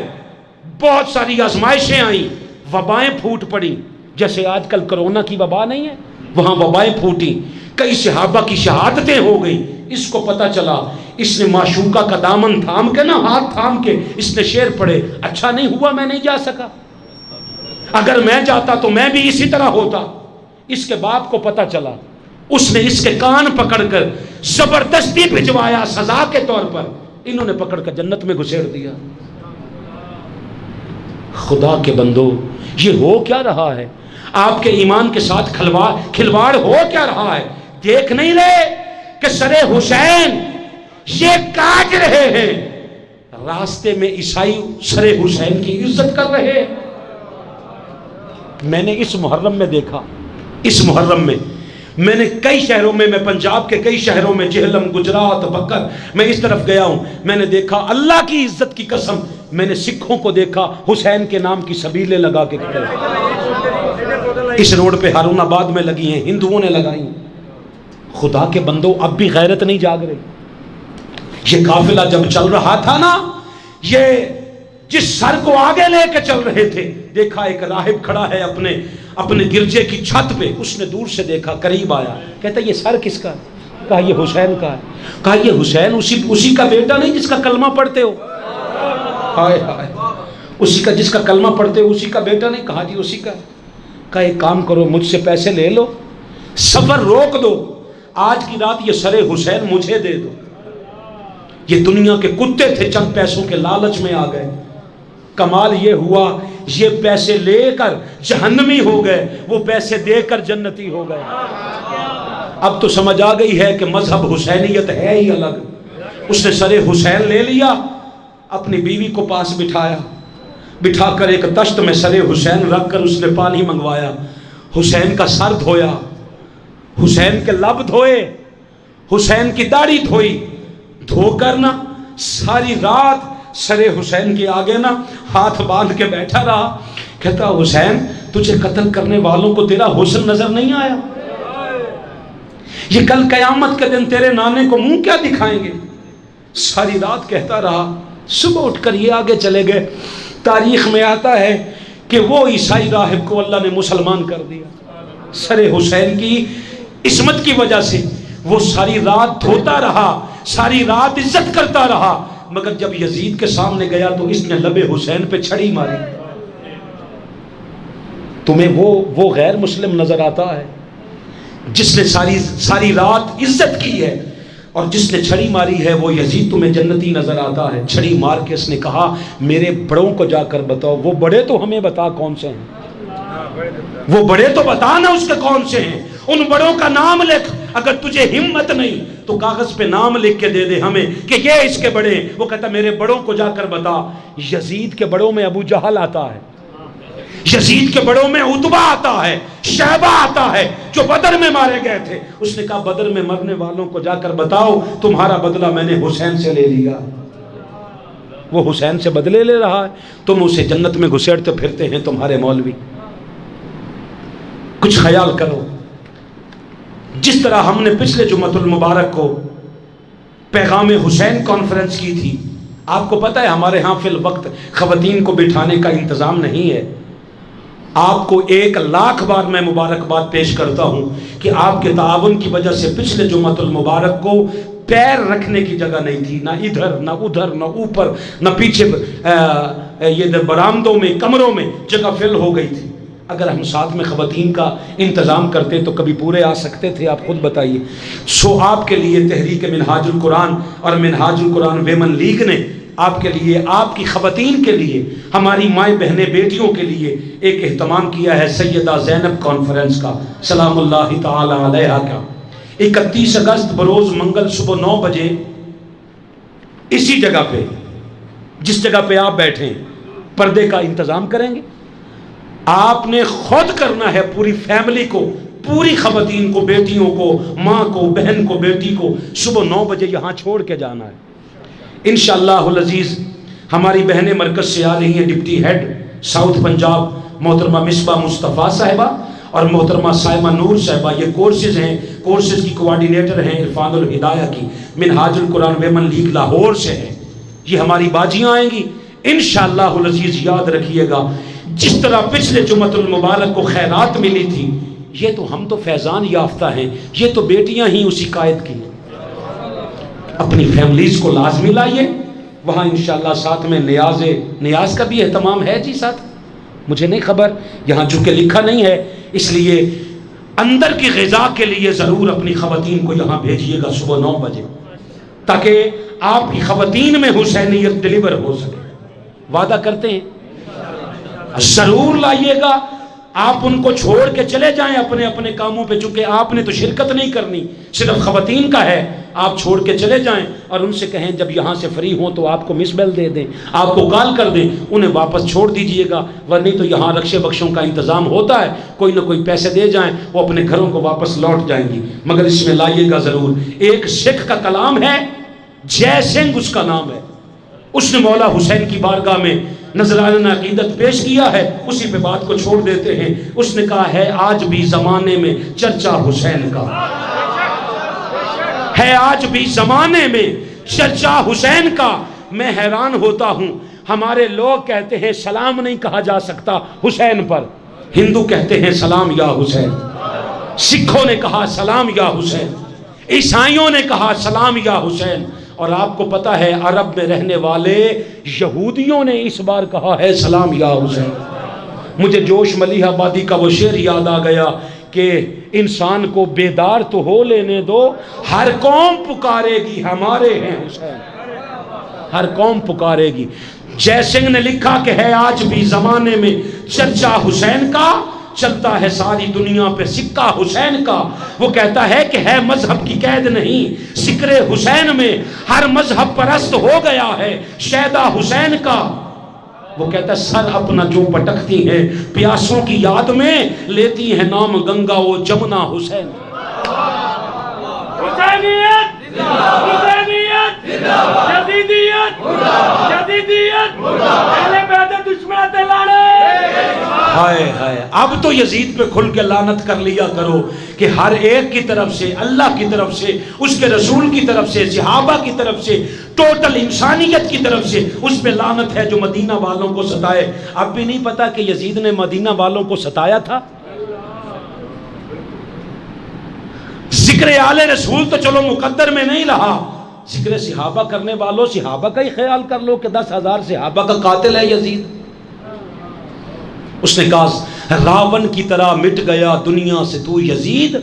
Speaker 2: بہت ساری آزمائشیں آئیں، وبائیں پھوٹ پڑیں. جیسے آج کل کرونا کی وبا نہیں ہے، وہاں وبائیں پھوٹیں، کئی صحابہ کی شہادتیں ہو گئیں. اس کو پتہ چلا، اس نے معشوقہ کا دامن تھام کے نا، ہاتھ تھام کے اس نے شعر پڑھے، اچھا نہیں ہوا میں نہیں جا سکا، اگر میں جاتا تو میں بھی اسی طرح ہوتا. اس کے باپ کو پتہ چلا، اس نے اس کے کان پکڑ کر زبردستی بھجوایا سزا کے طور پر. انہوں نے پکڑ کر جنت میں گھسیڑ دیا. خدا کے بندو یہ ہو کیا رہا ہے؟ آپ کے ایمان کے ساتھ کھلواڑ ہو کیا رہا ہے؟ دیکھ نہیں رہے کہ سر حسین یہ کاٹ رہے ہیں؟ راستے میں عیسائی سر حسین کی عزت کر رہے ہیں. میں نے اس محرم میں دیکھا، اس محرم میں میں نے کئی شہروں میں پنجاب کے کئی شہروں میں، جہلم، گجرات، بکر، میں اس طرف گیا ہوں. میں نے دیکھا اللہ کی عزت کی قسم، میں نے سکھوں کو دیکھا حسین کے نام کی سبیلیں لگا کے کھڑے. اس روڈ پہ ہارون آباد میں لگی ہیں، ہندوؤں نے لگائی. خدا کے بندو اب بھی غیرت نہیں جاگ رہی. یہ قافلہ جب چل رہا تھا نا، یہ جس سر کو آگے لے کے چل رہے تھے، دیکھا ایک راہب کھڑا ہے اپنے گرجے کی چھت پہ. اس نے دور سے دیکھا، قریب آیا، کہتا یہ سر کس کا ہے؟ کہا یہ حسین کا ہے. کہا یہ حسین اسی کا بیٹا نہیں جس کا کلمہ پڑھتے ہو؟ ہائے ہائے، اسی کا جس کا کلمہ پڑھتے ہو اسی کا بیٹا نہیں؟ کہا جی اسی کا. کہا ایک کام کرو، مجھ سے پیسے لے لو، سفر روک دو، آج کی رات یہ سر حسین مجھے دے دو. یہ دنیا کے کتے تھے، چند پیسوں کے لالچ میں آ گئے. کمال یہ ہوا یہ پیسے لے کر جہنمی ہو گئے، وہ پیسے دے کر جنتی ہو گئے. اب تو سمجھ آ گئی ہے کہ مذہب حسینیت ہے ہی الگ. اس نے سر حسین لے لیا، اپنی بیوی کو پاس بٹھا کر ایک تشت میں سر حسین رکھ کر اس نے پانی منگوایا، حسین کا سر دھویا، حسین کے لب دھوئے، حسین کی داڑھی دھوئی، دھو کر نا ساری رات سر حسین کے آگے نا ہاتھ باندھ کے بیٹھا رہا. کہتا حسین تجھے قتل کرنے والوں کو تیرا حسن نظر نہیں آیا؟ یہ کل قیامت کے دن تیرے نانے کو منہ کیا دکھائیں گے؟ ساری رات کہتا رہا. صبح اٹھ کر یہ آگے چلے گئے. تاریخ میں آتا ہے کہ وہ عیسائی راہب کو اللہ نے مسلمان کر دیا سر حسین کی عصمت کی وجہ سے. وہ ساری رات دھوتا رہا، ساری رات عزت کرتا رہا، مگر جب یزید کے سامنے گیا تو اس نے لب حسین پہ چھڑی ماری. تمہیں وہ غیر مسلم نظر آتا ہے جس نے ساری رات عزت کی ہے، اور جس نے چھڑی ماری ہے وہ یزید تمہیں جنتی نظر آتا ہے. چھڑی مار کے اس نے کہا میرے بڑوں کو جا کر بتاؤ. وہ بڑے تو ہمیں بتا کون سے ہیں، وہ بڑے تو بتا نا اس کے کون سے ہیں. ان بڑوں کا نام لکھ، اگر تجھے ہمت نہیں تو کاغذ پہ نام لکھ کے دے دے ہمیں کہ یہ اس کے بڑے. وہ کہتا میرے بڑوں کو جا کر بتا. یزید کے بڑوں میں ابو جہل آتا ہے، یزید کے بڑوں میں عتبہ آتا ہے، شیبہ آتا ہے جو بدر میں مارے گئے تھے. اس نے کہا بدر میں مرنے والوں کو جا کر بتاؤ تمہارا بدلہ میں نے حسین سے لے لیا. وہ حسین سے بدلے لے رہا ہے، تم اسے جنت میں گھسیٹتے پھرتے ہیں تمہارے مولوی. کچھ خیال کرو. جس طرح ہم نے پچھلے جمعۃ المبارک کو پیغام حسین کانفرنس کی تھی، آپ کو پتہ ہے ہمارے ہاں فی الوقت خواتین کو بٹھانے کا انتظام نہیں ہے. آپ کو 1,00,000 بار میں مبارکباد پیش کرتا ہوں کہ آپ کے تعاون کی وجہ سے پچھلے جمعۃ المبارک کو پیر رکھنے کی جگہ نہیں تھی، نہ ادھر نہ ادھر نہ اوپر نہ پیچھے، یہ برآمدوں میں کمروں میں جگہ فل ہو گئی تھی. اگر ہم ساتھ میں خواتین کا انتظام کرتے تو کبھی پورے آ سکتے تھے، آپ خود بتائیے. سو آپ کے لیے تحریک منہاج القرآن اور منہاج القرآن ویمن لیگ نے آپ کے لیے، آپ کی خواتین کے لیے، ہماری مائیں بہنیں بیٹیوں کے لیے ایک اہتمام کیا ہے سیدہ زینب کانفرنس کا سلام اللہ تعالی علیہا کا. 31 اگست بروز منگل صبح 9 بجے اسی جگہ پہ، جس جگہ پہ آپ بیٹھیں، پردے کا انتظام کریں گے. آپ نے خود کرنا ہے، پوری فیملی کو، پوری خواتین کو، بیٹیوں کو، ماں کو، بہن کو، بیٹی کو صبح 9 بجے یہاں چھوڑ کے جانا ہے. انشاءاللہ العزیز ہماری بہنیں مرکز سے آ رہی ہیں. ڈپٹی ہیڈ ساؤتھ پنجاب محترمہ مصباح مصطفیٰ صاحبہ اور محترمہ سائمہ نور صاحبہ، یہ کورسز ہیں، کورسز کی کوارڈینیٹر ہیں عرفان الہدایہ کی، منہاج القرآن ویمن لیگ لاہور سے ہیں. یہ ہماری باجیاں آئیں گی انشاءاللہ العزیز. یاد رکھیے گا جس طرح پچھلے جمعۃ المبارک کو خیرات ملی تھی، یہ تو ہم تو فیضان یافتہ ہیں، یہ تو بیٹیاں ہی اسی قائد کی. اپنی فیملیز کو لازمی لائیے وہاں. انشاءاللہ ساتھ میں نیاز کا بھی اہتمام ہے جی ساتھ، مجھے نہیں خبر یہاں چونکہ لکھا نہیں ہے، اس لیے اندر کی غذا کے لیے ضرور اپنی خواتین کو یہاں بھیجیے گا صبح 9 بجے تاکہ آپ کی خواتین میں حسینیت ڈلیور ہو سکے. وعدہ کرتے ہیں ضرور لائیے گا. آپ ان کو چھوڑ کے چلے جائیں اپنے اپنے کاموں پہ، چونکہ آپ نے تو شرکت نہیں کرنی، صرف خواتین کا ہے. آپ چھوڑ کے چلے جائیں اور ان سے کہیں جب یہاں سے فری ہوں تو آپ کو مس بیل دے دیں، آپ کو کال کر دیں، انہیں واپس چھوڑ دیجئے گا. ورنہ تو یہاں رکشے بخشوں کا انتظام ہوتا ہے، کوئی نہ کوئی پیسے دے جائیں، وہ اپنے گھروں کو واپس لوٹ جائیں گی. مگر اس میں لائیے گا ضرور. ایک سکھ کا کلام ہے، جے سنگھ اس کا نام ہے، اس نے مولا حسین کی بارگاہ میں نذرانہ عقیدت پیش کیا ہے. اسی پہ بات کو چھوڑ دیتے ہیں. اس نے کہا ہے آج بھی زمانے میں چرچا حسین کا ہے، آج بھی زمانے میں چرچا حسین کا. میں حیران ہوتا ہوں، ہمارے لوگ کہتے ہیں سلام نہیں کہا جا سکتا حسین پر، ہندو کہتے ہیں سلام یا حسین، سکھوں نے کہا سلام یا حسین، عیسائیوں نے کہا سلام یا حسین. اور آپ کو پتہ ہے عرب میں رہنے والے یہودیوں نے اس بار کہا ہے سلام یا حسین. مجھے جوش ملیح آبادی کا وہ شعر یاد آ گیا کہ انسان کو بیدار تو ہو لینے دو، ہر قوم پکارے گی ہمارے ہیں حسین، ہر قوم پکارے گی. جے سنگھ نے لکھا کہ ہے آج بھی زمانے میں چرچا حسین کا، چلتا ہے ساری دنیا پہ سکہ حسین کا. وہ کہتا ہے کہ ہے مذہب کی قید نہیں ذکر حسین میں، ہر مذہب پرست ہو گیا ہے شیدا حسین کا. وہ کہتا ہے سر اپنا جو پٹکتی ہیں پیاسوں کی یاد میں، لیتی ہے نام گنگا وہ جمنا حسین.
Speaker 3: حسینیت حسینیت یزیدیت یزیدیت اہل بیت دشمنت لانے.
Speaker 2: ہائے ہائے اب تو یزید پہ کھل کے لعنت کر لیا کرو کہ ہر ایک کی طرف سے، اللہ کی طرف سے، اس کے رسول کی طرف سے، صحابہ کی طرف سے، ٹوٹل انسانیت کی طرف سے اس پہ لعنت ہے جو مدینہ والوں کو ستائے. اب بھی نہیں پتا کہ یزید نے مدینہ والوں کو ستایا تھا؟ ذکر آل رسول تو چلو مقدر میں نہیں رہا، ذکر صحابہ کرنے والوں صحابہ کا ہی خیال کر لو کہ 10,000 صحابہ کا قاتل ہے یزید. اس نے کہا راون کی طرح مٹ گیا دنیا سے تو یزید،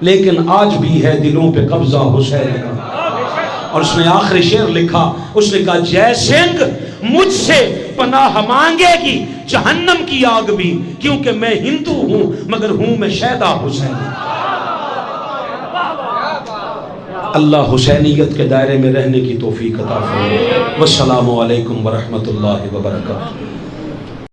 Speaker 2: لیکن آج بھی ہے دلوں پہ قبضہ حسین کا. اور اس نے آخری شعر لکھا، اس نے کہا جے سنگھ مجھ سے پناہ مانگے گی جہنم کی آگ بھی، کیونکہ میں ہندو ہوں مگر ہوں میں شیدا حسین. اللہ حسینیت کے دائرے میں رہنے کی توفیق عطا فرمائے. والسلام علیکم ورحمۃ اللہ وبرکاتہ.